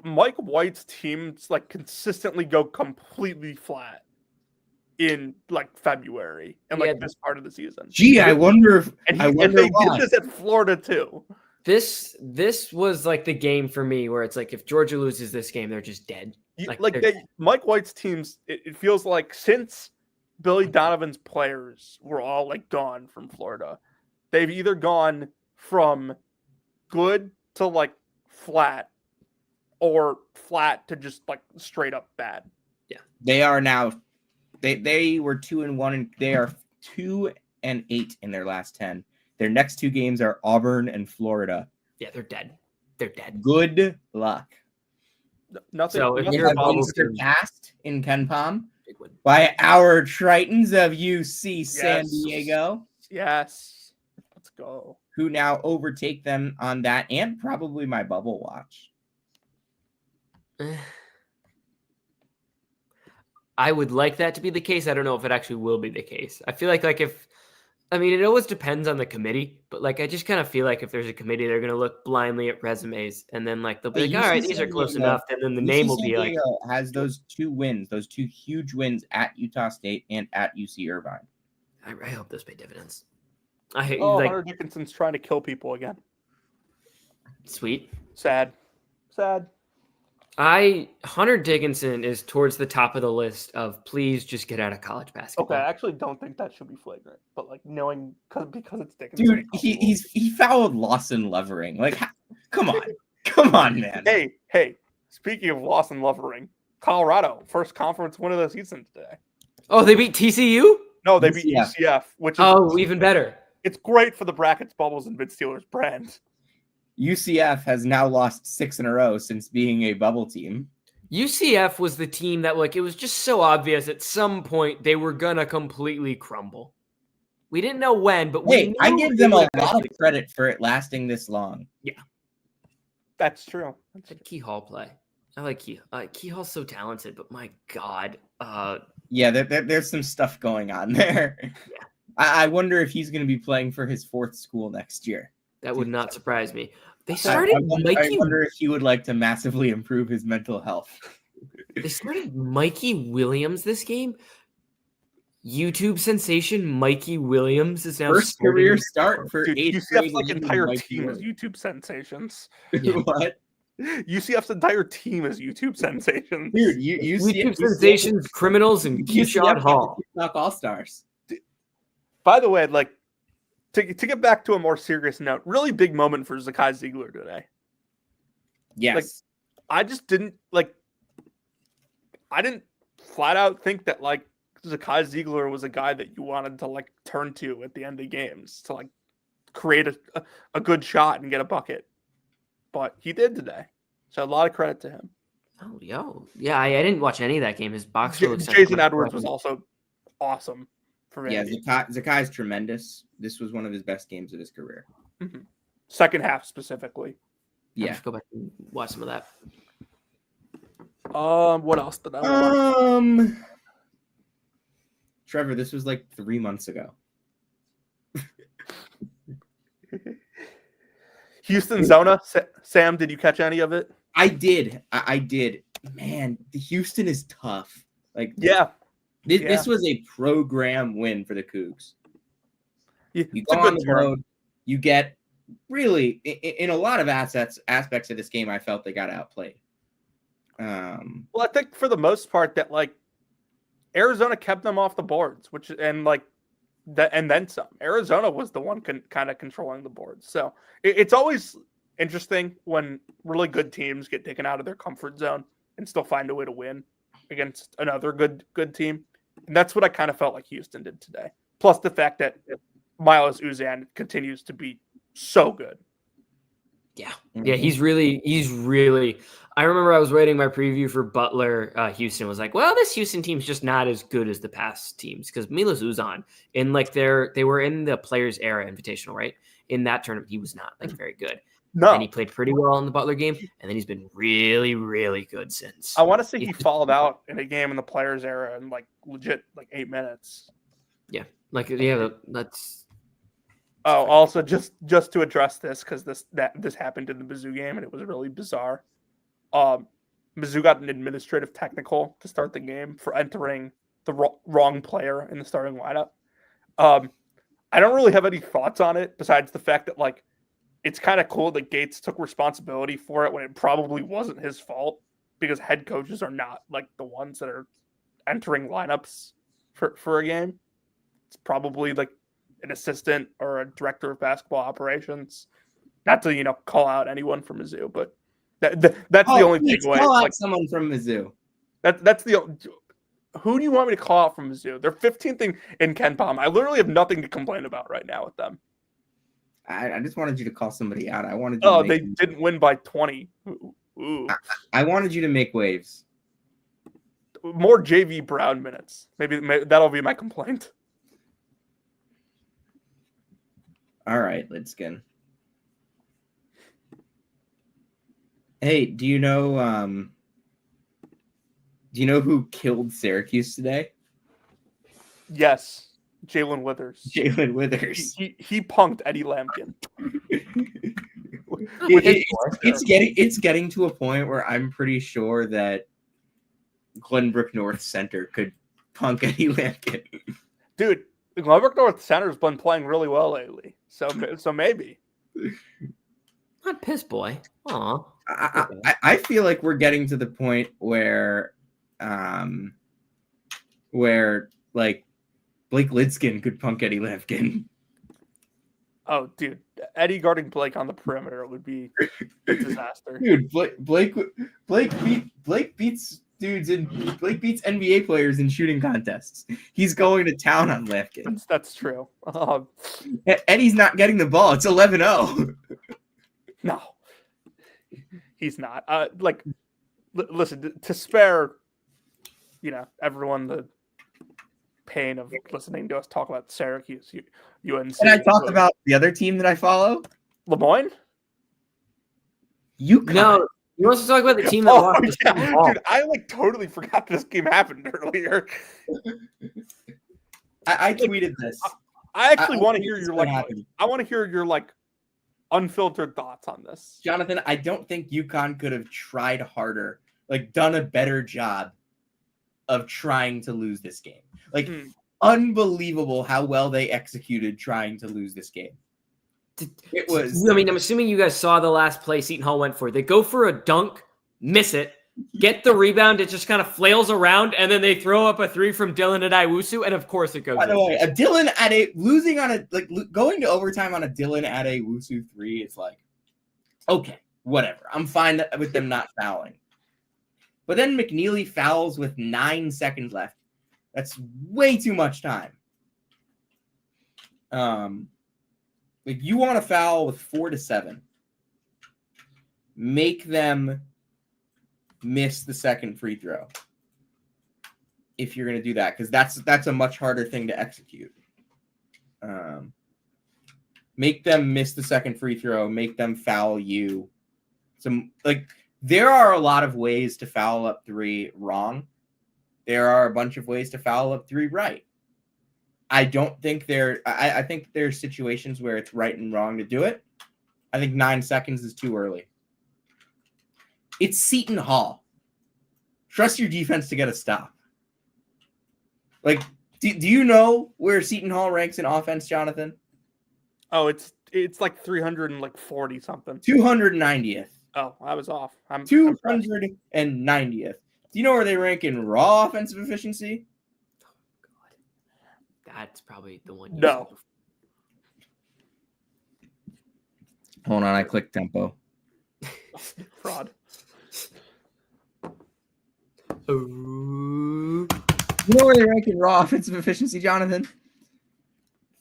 Mike White's teams consistently go completely flat in February and this part of the season. Gee, I wonder if and they did this at Florida too. This was the game for me where it's if Georgia loses this game, they're just dead. Mike White's teams, it feels like since Billy Donovan's players were all gone from Florida, they've either gone from good to flat or flat to just straight up bad. Yeah. They are now they were 2-1 and they are 2-8 in their last 10. Their next two games are Auburn and Florida. Yeah, they're dead. They're dead. Good luck. Nothing. So if you're surpassed in Ken Palm by our Tritons of UC San Diego. Yes. Let's go. Who now overtake them on that and probably my bubble watch. I would like that to be the case. I don't know if it actually will be the case. I feel like if I mean, it always depends on the committee, but like I just kind of feel like if there's a committee, they're gonna look blindly at resumes, and then like they'll be like, Hey, all right, UC these San are close Diego, enough, and then the name UC will San be like, Diego has those 2 wins, those 2 huge wins at Utah State and at UC Irvine. I hope those pay dividends. I hate Oh, like Hunter Dickinson's trying to kill people again. sweet. Sad. Hunter Dickinson is towards the top of the list of please just get out of college Okay, basketball. I actually don't think that should be flagrant, but like knowing because it's Dickinson. Dude, he fouled Lawson Levering. Like, come on, man. Hey. Speaking of Lawson Levering, Colorado first conference win of the season today. Oh, they beat TCU? No, they beat UCF. UCF, which is Even better. It's great for the brackets, bubbles, and mid Steelers brand. UCF has now lost 6 in a row since being a bubble team. UCF was the team that like it was just so obvious at some point they were gonna completely crumble. We didn't know when, but Hey, I give them a lot of eventually- credit for it lasting this long. That's true. Like Key Hall play. I like Key. Key Hall's so talented, but my God, Yeah, there's some stuff going on there. Yeah. I wonder if he's going to be playing for his 4th school next year. that would not surprise me. They I started I wonder if he would like to massively improve his mental health. They started Mikey Williams this game. YouTube sensation Mikey Williams is now First starting- career start for Dude, 8th UCF's grade like legend entire Mike team is Williams. YouTube sensations. Yeah. What? UCF's entire team is YouTube sensations. Dude, you YouTube sensations, criminals, and Keyshawn Hall. All stars. By the way, like to get back to a more serious note, really big moment for Zakai Ziegler today. Yes. I just didn't I didn't flat out think that like Zakai Ziegler was a guy that you wanted to like turn to at the end of games to like create a good shot and get a bucket. But he did today. So a lot of credit to him. Oh, yeah. I didn't watch any of that game. His box score looks Jason Edwards was also awesome for Yeah, Vandy. Zakai's tremendous. This was one of his best games of his career. Mm-hmm. Second half specifically. Yeah. Yeah. Just go back and watch some of that. What else did I watch? Trevor, this was like 3 months ago. Houston Zona. Sam, did you catch any of it? I did. I did. Man, the Houston is tough. Like, Yeah. this was a program win for the Cougs. You It's a go on good the term. road, you get really in a lot of aspects of this game. I felt they got outplayed. Well, I think for the most part that like Arizona kept them off the boards, and then some. Arizona was the one kind of controlling the boards. So it's always interesting when really good teams get taken out of their comfort zone and still find a way to win against another good team. And that's what I kind of felt like Houston did today. Plus the fact that Miles Uzan continues to be so good. Yeah. Yeah, he's really I remember I was writing my preview for Butler. Houston was like, well, this Houston team's just not as good as the past teams because Milos Uzan in like they were in the Players Era Invitational, right? In that tournament, he was not like very good. No, And he played pretty well in the Butler game, and then he's been really, really good since. I want to say he fouled out in a game in the Players Era in like legit like 8 minutes. Like, yeah, that's Oh, also just to address this because this happened in the Mizzou game and it was really bizarre. Mizzou got an administrative technical to start the game for entering the wrong player in the starting lineup. I don't really have any thoughts on it besides the fact that like it's kind of cool that Gates took responsibility for it when it probably wasn't his fault because head coaches are not like the ones that are entering lineups for a game. It's probably like an assistant or a director of basketball operations. Not to call out anyone from Mizzou, but that's the only takeaway. Call out Like, someone from Mizzou. that's the. Who do you want me to call out from Mizzou? They're 15th in Ken Palm. I literally have nothing to complain about right now with them. I just wanted you to call somebody out. I wanted. They didn't win by 20. Ooh. I wanted you to make waves. More JV Brown minutes. Maybe that'll be my complaint. All right, Lidskin. Hey, do you know who killed Syracuse today? Yes. Jalen Withers. Jalen Withers. He punked Eddie Lampkin. It's getting to a point where I'm pretty sure that Glenbrook North Center could punk Eddie Lampkin. Dude, Glenbrook North Center's been playing really well lately, so maybe. Not piss boy. Aw. I feel like we're getting to the point where like Blake Lidskin could punk Eddie Lampkin. Oh, dude, Eddie guarding Blake on the perimeter would be a disaster. Dude, Blake beats NBA players in shooting contests. He's going to town on Lampkin. That's true. Eddie's not getting the ball. It's 11-0. No, he's not. Listen, to spare, everyone the pain of listening to us talk about Syracuse, UNC. Can I talk about the other team that I follow? Lemoyne? UConn. No, you want to talk about the team that lost? Yeah. Dude, I totally forgot this game happened earlier. I tweeted this. I actually want to hear your unfiltered thoughts on this. Jonathan, I don't think UConn could have tried harder, done a better job of trying to lose this game. Unbelievable how well they executed trying to lose this game. It was. I mean, I'm assuming you guys saw the last play Seton Hall went for. They go for a dunk, miss it, get the rebound. It just kind of flails around, and then they throw up a three from Dylan Adaiwusu, and of course it goes. By the way, going to overtime on a Dylan Adaiwusu three is okay, whatever. I'm fine with them not fouling. But then McNeely fouls with 9 seconds left. That's way too much time. You want to foul with 4 to 7. Make them miss the second free throw. If you're going to do that, because that's a much harder thing to execute. Make them miss the second free throw. Make them foul you. There are a lot of ways to foul up 3 wrong. There are a bunch of ways to foul up 3 right. I think there's situations where it's right and wrong to do it. I think 9 seconds is too early. It's Seton Hall. Trust your defense to get a stop. Do you know where Seton Hall ranks in offense, Jonathan? Oh, it's 340 something. 290th. Oh, I was off. I'm 290th. Do you know where they rank in raw offensive efficiency? That's probably the one. No. Hold on, I clicked tempo. Fraud. You know where they rank in raw offensive efficiency, Jonathan?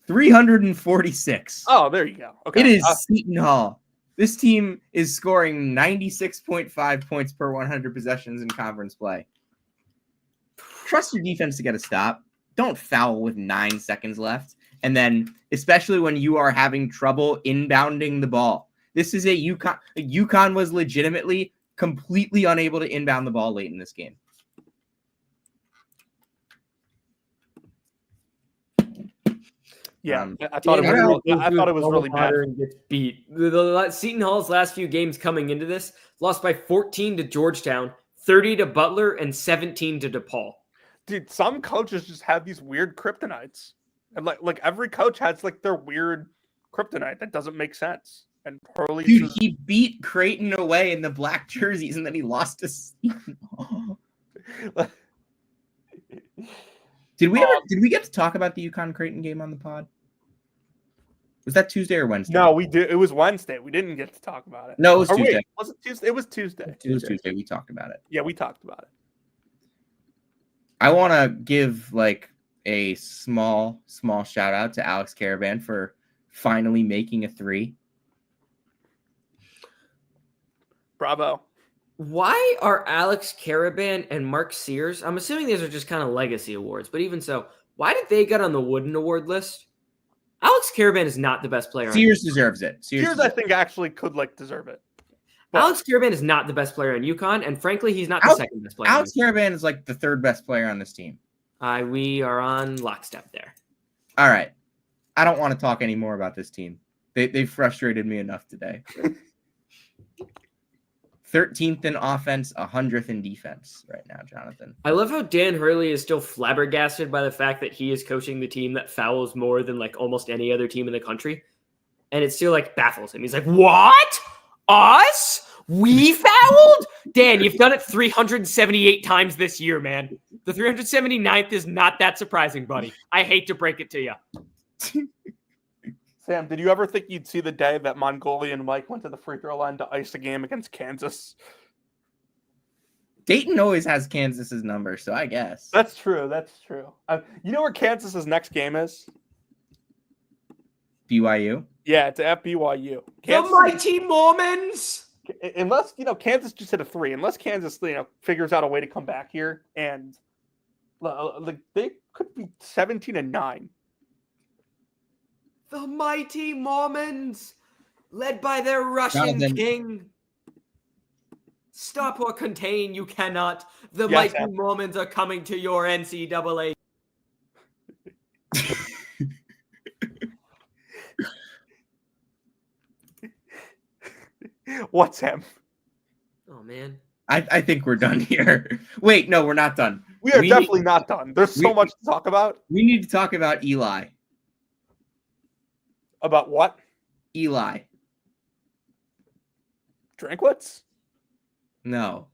346. Oh, there you go. Okay. It is Seton Hall. This team is scoring 96.5 points per 100 possessions in conference play. Trust your defense to get a stop. Don't foul with 9 seconds left. And then, especially when you are having trouble inbounding the ball. This is a UConn. UConn was legitimately completely unable to inbound the ball late in this game. Yeah, I thought it was really bad. And gets beat. The Seton Hall's last few games coming into this lost by 14 to Georgetown, 30 to Butler, and 17 to DePaul. Dude, some coaches just have these weird kryptonites, and like every coach has their weird kryptonite that doesn't make sense. And Hurley, dude, he beat Creighton away in the black jerseys, and then he lost to Seton Hall. Did we get to talk about the UConn Creighton game on the pod? Was that Tuesday or Wednesday? No, we did. It was Wednesday. We didn't get to talk about it. No, it was Tuesday. Wait, was it Tuesday? It was Tuesday. It was Tuesday. We talked about it. Yeah, we talked about it. I want to give a small shout out to Alex Caravan for finally making a 3. Bravo. Why are Alex Caravan and Mark Sears? I'm assuming these are just kind of legacy awards, but even so, why did they get on the Wooden Award list? Alex Caravan is not the best player. Sears deserves it. Sears I think, actually could deserve it. But Alex Caravan is not the best player on UConn, and frankly, he's not the second best player. Alex Caravan is the 3rd best player on this team. We are on lockstep there. All right. I don't want to talk anymore about this team. They frustrated me enough today. 13th in offense, 100th in defense right now, Jonathan. I love how Dan Hurley is still flabbergasted by the fact that he is coaching the team that fouls more than like almost any other team in the country. And it still like baffles him. He's like, what? Us? We fouled? Dan, you've done it 378 times this year, man. The 379th is not that surprising, buddy. I hate to break it to you. Sam, did you ever think you'd see the day that Mongolian Mike went to the free throw line to ice a game against Kansas? Dayton always has Kansas's number, so I guess. That's true. That's true. You know where Kansas's next game is? BYU? Yeah, it's at BYU. The mighty Mormons! Unless, Kansas just hit a 3. Unless Kansas, figures out a way to come back here, and they could be 17-9. The mighty Mormons, led by their Russian Jonathan. king. Stop or contain, you cannot. The Yes, mighty Mormons are coming to your NCAA. What's him? Oh, man. I think we're done here. Wait, no, we're not done. We are definitely not done. There's so much to talk about. We need to talk about Eli. About what? Eli. Drinkwitz? No.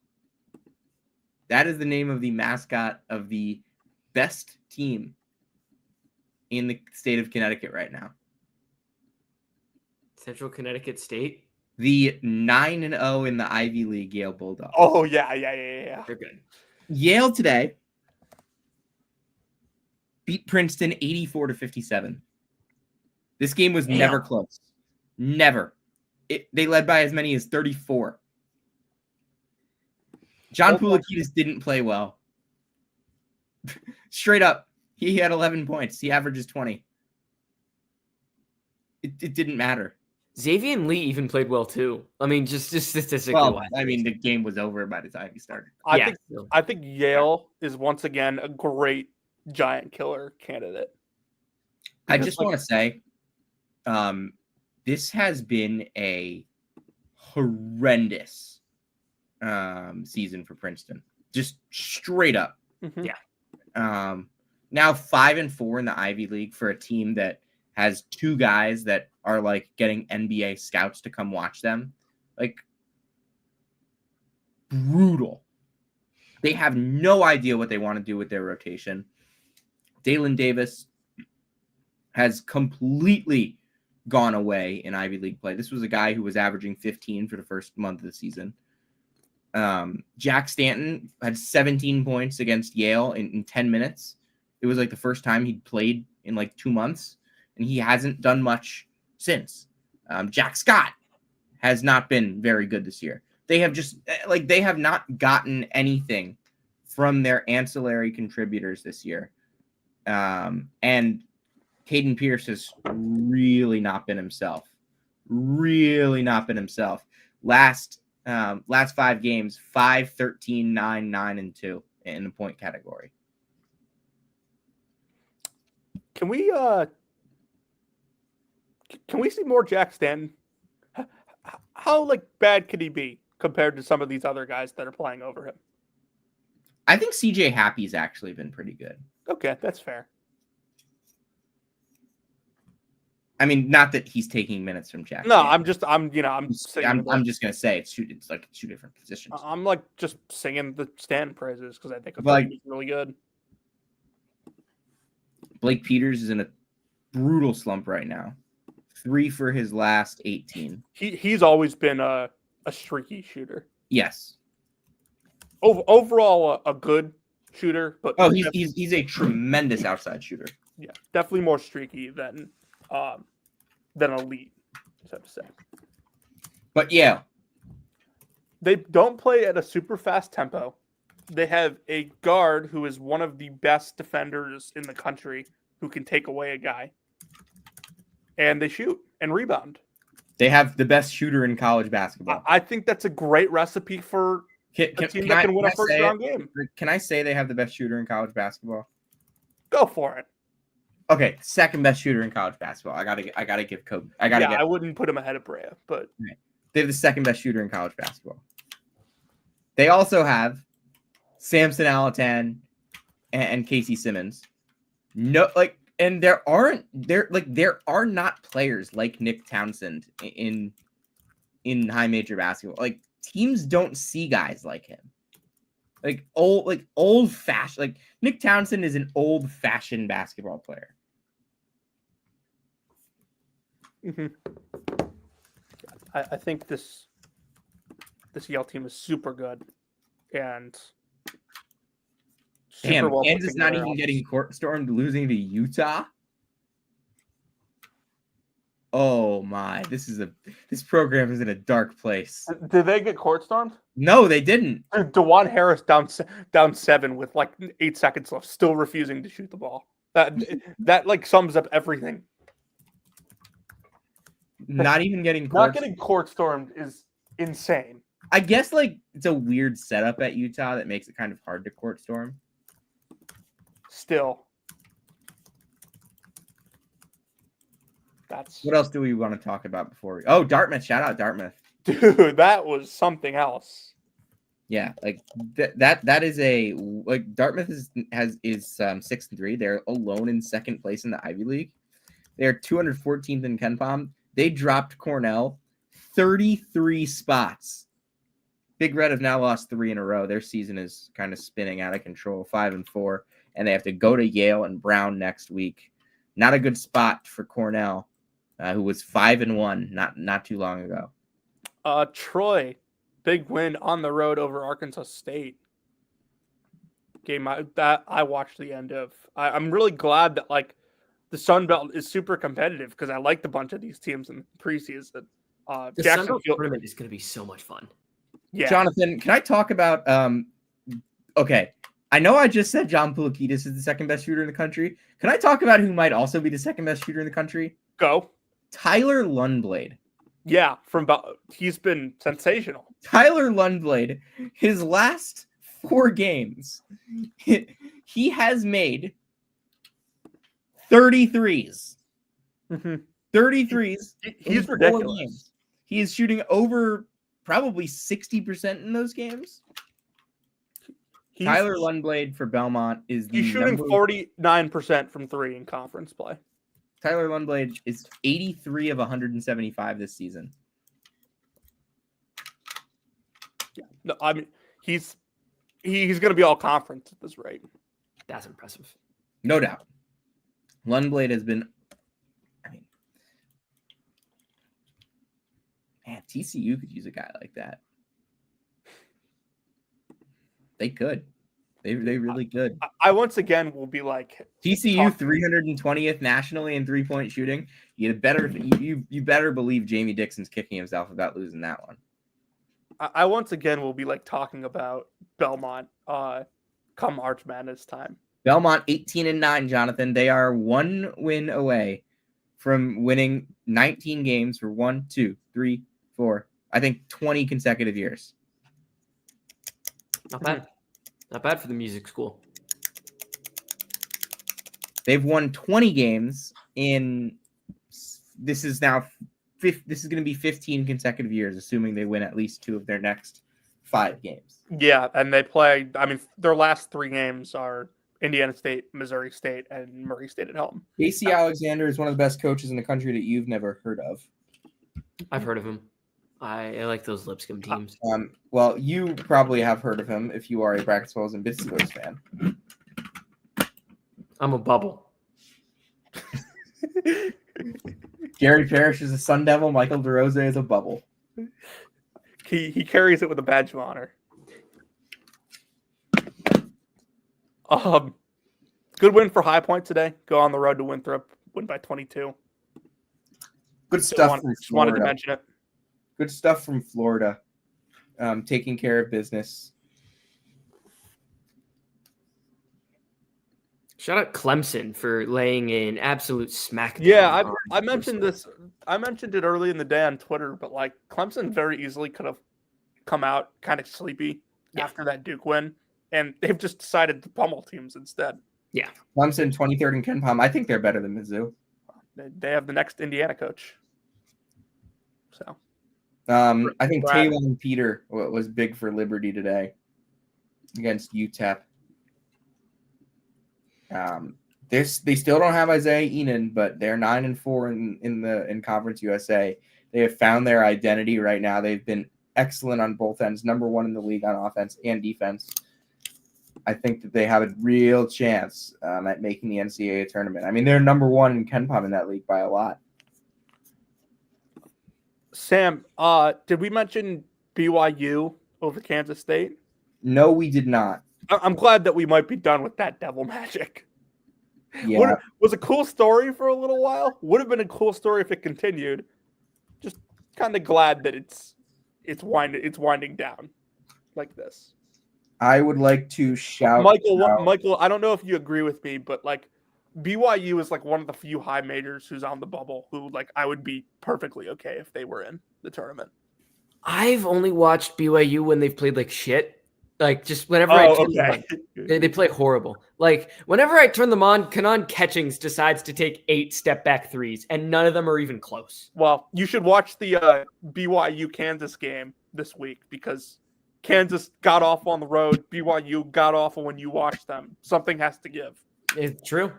That is the name of the mascot of the best team in the state of Connecticut right now. Central Connecticut State? The 9-0 in the Ivy League Yale Bulldogs. Oh, yeah. They're good. Yale today beat Princeton 84-57. This game was never close. Never. They led by as many as 34. John Poulikitis didn't play well. Straight up, he had 11 points. He averages 20. It didn't matter. Xavier Lee even played well, too. I mean, just statistically. Well, I mean, the game was over by the time he started. I think Yale is once again a great giant killer candidate. I just want to say, this has been a horrendous season for Princeton. Just straight up. Mm-hmm. Yeah. Now 5-4 in the Ivy League for a team that has 2 guys that are like getting NBA scouts to come watch them. Like, brutal. They have no idea what they want to do with their rotation. Dalen Davis has completely gone away in Ivy League play. This was a guy who was averaging 15 for the first month of the season. Jack Stanton had 17 points against Yale in 10 minutes. It was like the first time he'd played in like 2 months, and he hasn't done much since. Jack Scott has not been very good this year. They have not gotten anything from their ancillary contributors this year. And Caden Pierce has really not been himself. Last 5 games, 5, 13, 9, 9, and 2 in the point category. Can we see more Jack Stanton? How bad could he be compared to some of these other guys that are playing over him? I think CJ Happy's actually been pretty good. Okay, that's fair. I mean, not that he's taking minutes from Jack. No, Stanton. I'm just gonna say it's like 2 different positions. I'm just singing the Stanton praises because I think he's really good. Blake Peters is in a brutal slump right now. 3 for his last 18. He's always been a streaky shooter. Yes. Overall, a good shooter, but he's a tremendous outside shooter. Yeah, definitely more streaky than elite, so to say. But yeah, they don't play at a super fast tempo. They have a guard who is one of the best defenders in the country who can take away a guy. And they shoot and rebound. They have the best shooter in college basketball. I think that's a great recipe for a team that can win a first-round game. Can I say they have the best shooter in college basketball? Go for it. Okay, second best shooter in college basketball. I gotta give Kobe. I wouldn't put him ahead of Brea, but They have the second best shooter in college basketball. They also have Samson Alatan and Casey Simmons. No, like, and there are not players like Nick Townsend in high major basketball. Like, teams don't see guys like him. Like old fashioned. Like, Nick Townsend is an old fashioned basketball player. Mm-hmm. I think this Yale team is super good and super well. Kansas not even getting court stormed, losing to Utah. Oh my! This program is in a dark place. Did they get court stormed? No, they didn't. DeJuan Harris down 7 with like 8 seconds left, still refusing to shoot the ball. That like sums up everything. Not even getting court stormed is insane. I guess like it's a weird setup at Utah that makes it kind of hard to court storm. Still. What else do we want to talk about before we... Oh, Dartmouth. Shout out Dartmouth. Dude, that was something else. Yeah, like that is a... Like, Dartmouth is 6-3. They're alone in second place in the Ivy League. They're 214th in KenPom. They dropped Cornell 33 spots. Big Red have now lost 3 in a row. Their season is kind of spinning out of control, 5-4, and they have to go to Yale and Brown next week. Not a good spot for Cornell, who was 5-1 not too long ago. Troy, big win on the road over Arkansas State. Game that I watched the end of. I'm really glad that like the Sun Belt is super competitive because I liked a bunch of these teams in the preseason. The Sun Belt tournament is going to be so much fun. Yeah, Jonathan, can I talk about? Okay, I know I just said John Poulikitis is the second best shooter in the country. Can I talk about who might also be the second best shooter in the country? Go. Tyler Lundblade. Yeah, he's been sensational. Tyler Lundblade, his last 4 games, he has made 33s. Mm-hmm. 33s. He's ridiculous. He is shooting over probably 60% in those games. Tyler Lundblade for Belmont is he's shooting 49% from 3 in conference play. Tyler Lundblade is 83 of 175 this season. Yeah, no, I mean he's going to be all conference at this rate. That's impressive, no doubt. Lundblade has been. I mean, man, TCU could use a guy like that. They could. They really could. I once again will be like TCU 320th nationally in 3-point shooting. You better believe Jamie Dixon's kicking himself about losing that one. I once again will be like talking about Belmont come March Madness time. Belmont 18-9, Jonathan. They are 1 win away from winning 19 games for 1, 2, 3, 4, I think 20 consecutive years. Not bad. Not bad for the music school. They've won 20 games in this is going to be 15 consecutive years, assuming they win at least 2 of their next 5 games. Yeah, and they play, I mean, their last 3 games are Indiana State, Missouri State, and Murray State at home. Casey Alexander is one of the best coaches in the country that you've never heard of. I've heard of him. I like those Lipscomb teams. Well, you probably have heard of him if you are a Brackets, Balls, and Biscuits fan. I'm a bubble. Gary Parrish is a Sun Devil. Michael DeRosa is a bubble. He carries it with a badge of honor. Good win for High Point today. Go on the road to Winthrop. Win by 22. Good stuff. Just wanted to mention it. Good stuff from Florida. Taking care of business. Shout out Clemson for laying an absolute smackdown. Yeah, I mentioned this. I mentioned it early in the day on Twitter, but like Clemson very easily could have come out kind of sleepy after that Duke win, and they've just decided to pummel teams instead. Yeah. Clemson 23rd in Ken Palm. I think they're better than Mizzou. They have the next Indiana coach. So, I think Brad. Taylon Peter was big for Liberty today against UTEP. They still don't have Isaiah Enon, but they're 9-4 in Conference USA. They have found their identity right now. They've been excellent on both ends, number 1 in the league on offense and defense. I think that they have a real chance at making the NCAA tournament. I mean, they're number 1 in Ken Palm in that league by a lot. Sam, did we mention BYU over Kansas State? No, we did not. I'm glad that we might be done with that devil magic. Yeah. Was a cool story for a little while. Would have been a cool story if it continued. Just kind of glad that it's winding down like this. I would like to shout Michael, I don't know if you agree with me, but like BYU is like one of the few high majors who's on the bubble who like I would be perfectly okay if they were in the tournament. I've only watched BYU when they've played like shit. Like just whenever I turn them on, they play horrible. Like whenever I turn them on, Kanan Catchings decides to take 8 step back threes, and none of them are even close. Well, you should watch the BYU Kansas game this week because Kansas got off on the road. BYU got off when you watch them. Something has to give. It's true.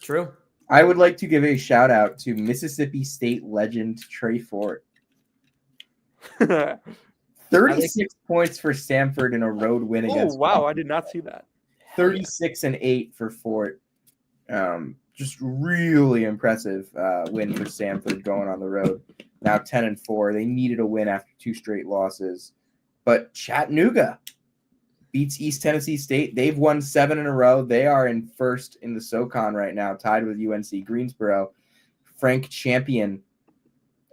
True. I would like to give a shout out to Mississippi State legend Trey Fort. 36 points for Samford in a road win against. Oh, wow. I did not see that. 36-8 for Fort. Just really impressive win for Samford going on the road. Now 10-4. They needed a win after 2 straight losses. But Chattanooga beats East Tennessee State. They've won 7 in a row. They are in first in the SoCon right now, tied with UNC Greensboro. Frank Champion,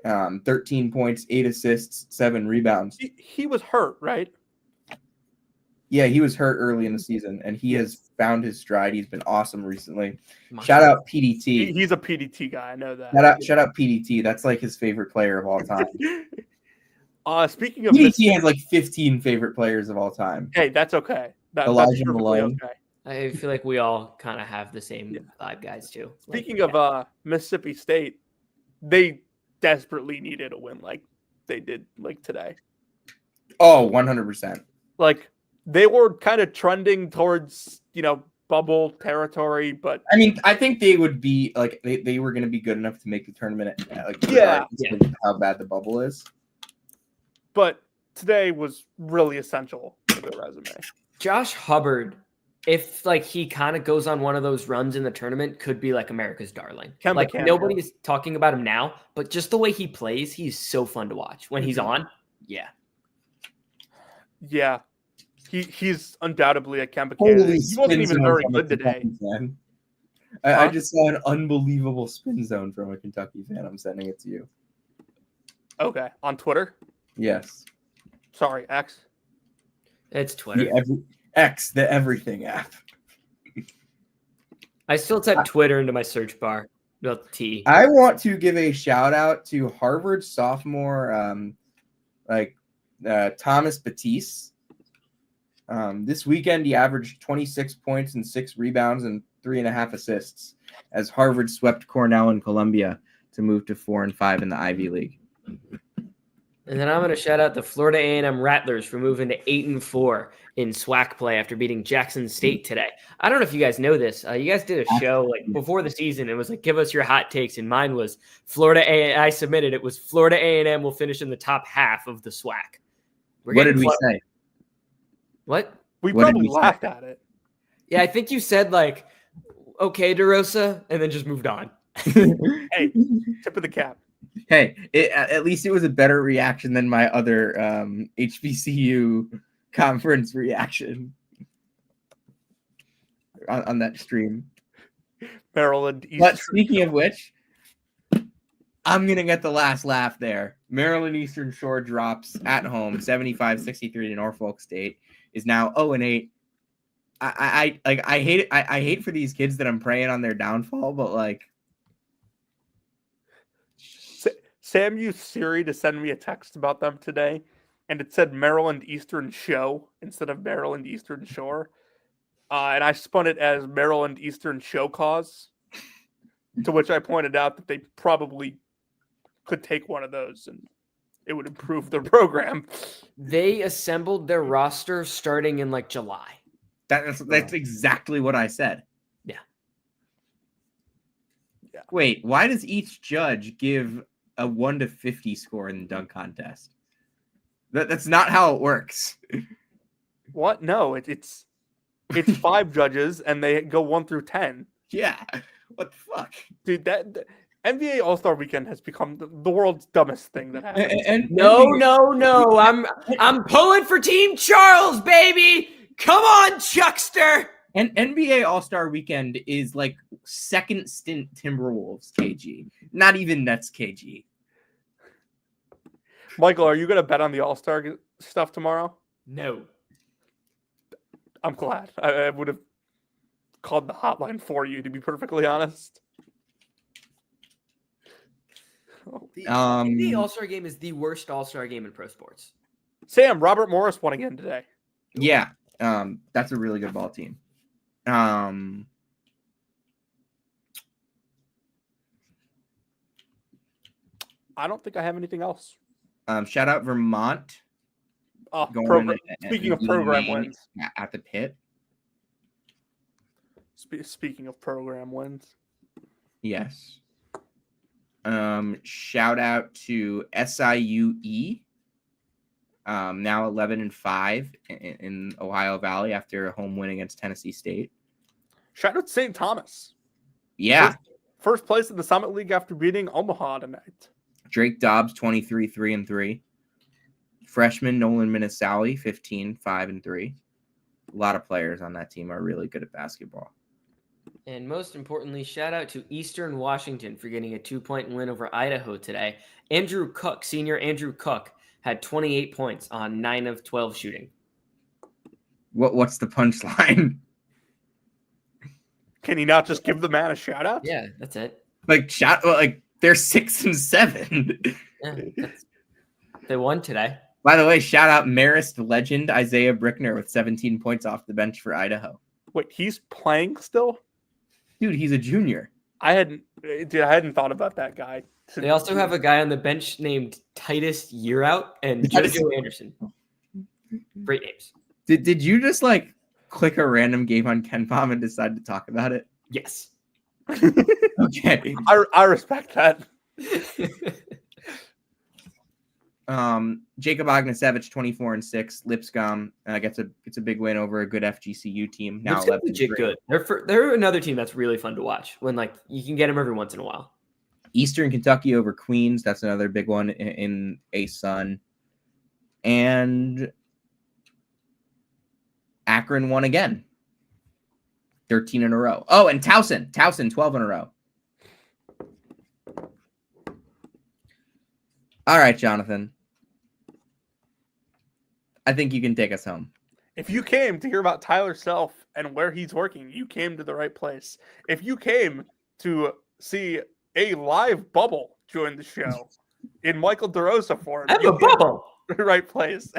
13 points, 8 assists, 7 rebounds. He was hurt, right? Yeah, he was hurt early in the season, and he has found his stride. He's been awesome recently. Shout out PDT. He's a PDT guy. I know that. Shout out PDT. That's like his favorite player of all time. Speaking of PDT has like 15 favorite players of all time. Hey, that's okay. Elijah Malone. Okay. I feel like we all kind of have the same vibe, guys, too. Speaking of Mississippi State, they desperately needed a win like they did like today. Oh, 100%. Like they were kind of trending towards, bubble territory, but I mean, I think they would be like they were going to be good enough to make the tournament. How bad the bubble is. But today was really essential for their resume. Josh Hubbard, if like he kind of goes on one of those runs in the tournament, could be like America's darling. Nobody's talking about him now, but just the way he plays, he's so fun to watch when he's on. Yeah. Yeah. He's undoubtedly a Kemba candidate. He wasn't even very good today. I just saw an unbelievable spin zone from a Kentucky fan. I'm sending it to you. Okay. On Twitter? Yes. Sorry, X. It's Twitter. The everything app. I still type Twitter into my search bar. T. I want to give a shout out to Harvard sophomore, Thomas Batiste. This weekend, he averaged 26 points and 6 rebounds and 3.5 assists as Harvard swept Cornell and Columbia to move to 4-5 in the Ivy League. And then I'm going to shout out the Florida A&M Rattlers for moving to 8-4 in SWAC play after beating Jackson State today. I don't know if you guys know this. You guys did a show like before the season. It was like, give us your hot takes. And mine was Florida A. I submitted it was Florida A&M will finish in the top half of the SWAC. What did we say? What? We probably laughed at it. Yeah, I think you said like, okay, DeRosa, and then just moved on. Hey, tip of the cap. Hey, at least it was a better reaction than my other HBCU conference reaction on that stream. Maryland. But speaking of which, I'm going to get the last laugh there. Maryland Eastern Shore drops at home 75-63 to Norfolk State, is now 0-8. I hate it. I hate for these kids that I'm praying on their downfall, but like Sam used Siri to send me a text about them today, and it said Maryland Eastern Show instead of Maryland Eastern Shore. and I spun it as Maryland Eastern Show Cause, to which I pointed out that they probably could take one of those and it would improve their program. They assembled their roster starting in like July. That's exactly what I said. Yeah. Wait, why does each judge give a 1 to 50 score in the dunk contest? That's not how it works. What? No, it's 5 judges and they go 1 through 10. Yeah. What the fuck? Dude, that NBA All-Star Weekend has become the world's dumbest thing that happens. No. I'm pulling for Team Charles, baby. Come on, Chuckster. And NBA All-Star Weekend is like second stint Timberwolves KG. Not even Nets KG. Michael, are you going to bet on the All-Star stuff tomorrow? No. I'm glad. I would have called the hotline for you, to be perfectly honest. The NBA All-Star Game is the worst All-Star Game in pro sports. Sam, Robert Morris won again today. Yeah. That's a really good ball team. I don't think I have anything else. Shout out Vermont. Speaking of program wins. At the pit. Speaking of program wins. Yes. Shout out to SIUE. Now 11-5 in Ohio Valley after a home win against Tennessee State. Shout out to St. Thomas. Yeah. First place in the Summit League after beating Omaha tonight. Drake Dobbs 23-3-3. Freshman Nolan Minnesali 15-5-3. A lot of players on that team are really good at basketball. And most importantly, shout out to Eastern Washington for getting a 2-point win over Idaho today. Senior Andrew Cook, had 28 points on 9 of 12 shooting. What's the punchline? Can he not just give the man a shout out? Yeah, that's it. They're 6 and 7. Yeah, they won today. By the way, shout out Marist legend Isaiah Brickner with 17 points off the bench for Idaho. Wait, he's playing still? Dude, he's a junior. I hadn't thought about that guy. They also have a guy on the bench named Titus Yearout and JoJo Anderson. Great names. Did you just click a random game on KenPom and decide to talk about it? Yes. Okay. I respect that. Jacob Ognjusevich 24-6. Lipscomb gets a big win over a good FGCU team. Now Lipscomb's legit good. They're another team that's really fun to watch when you can get them every once in a while. Eastern Kentucky over Queens. That's another big one in ASUN. And Akron won again. 13 in a row. Oh, and Towson 12 in a row. All right, Jonathan. I think you can take us home. If you came to hear about Tyler Self and where he's working, you came to the right place. If you came to see a live bubble join the show in Michael DeRosa form, I have a bubble. The right place.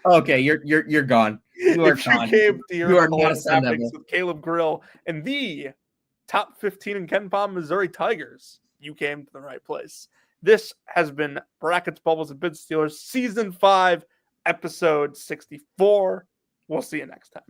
Okay, you're gone. You are gone. You came to hear you are about not what's happening with Caleb Grill and the top 15 in KenPom Missouri Tigers, you came to the right place. This has been Brackets, Bubbles, and Bid Stealers, Season 5, Episode 64. We'll see you next time.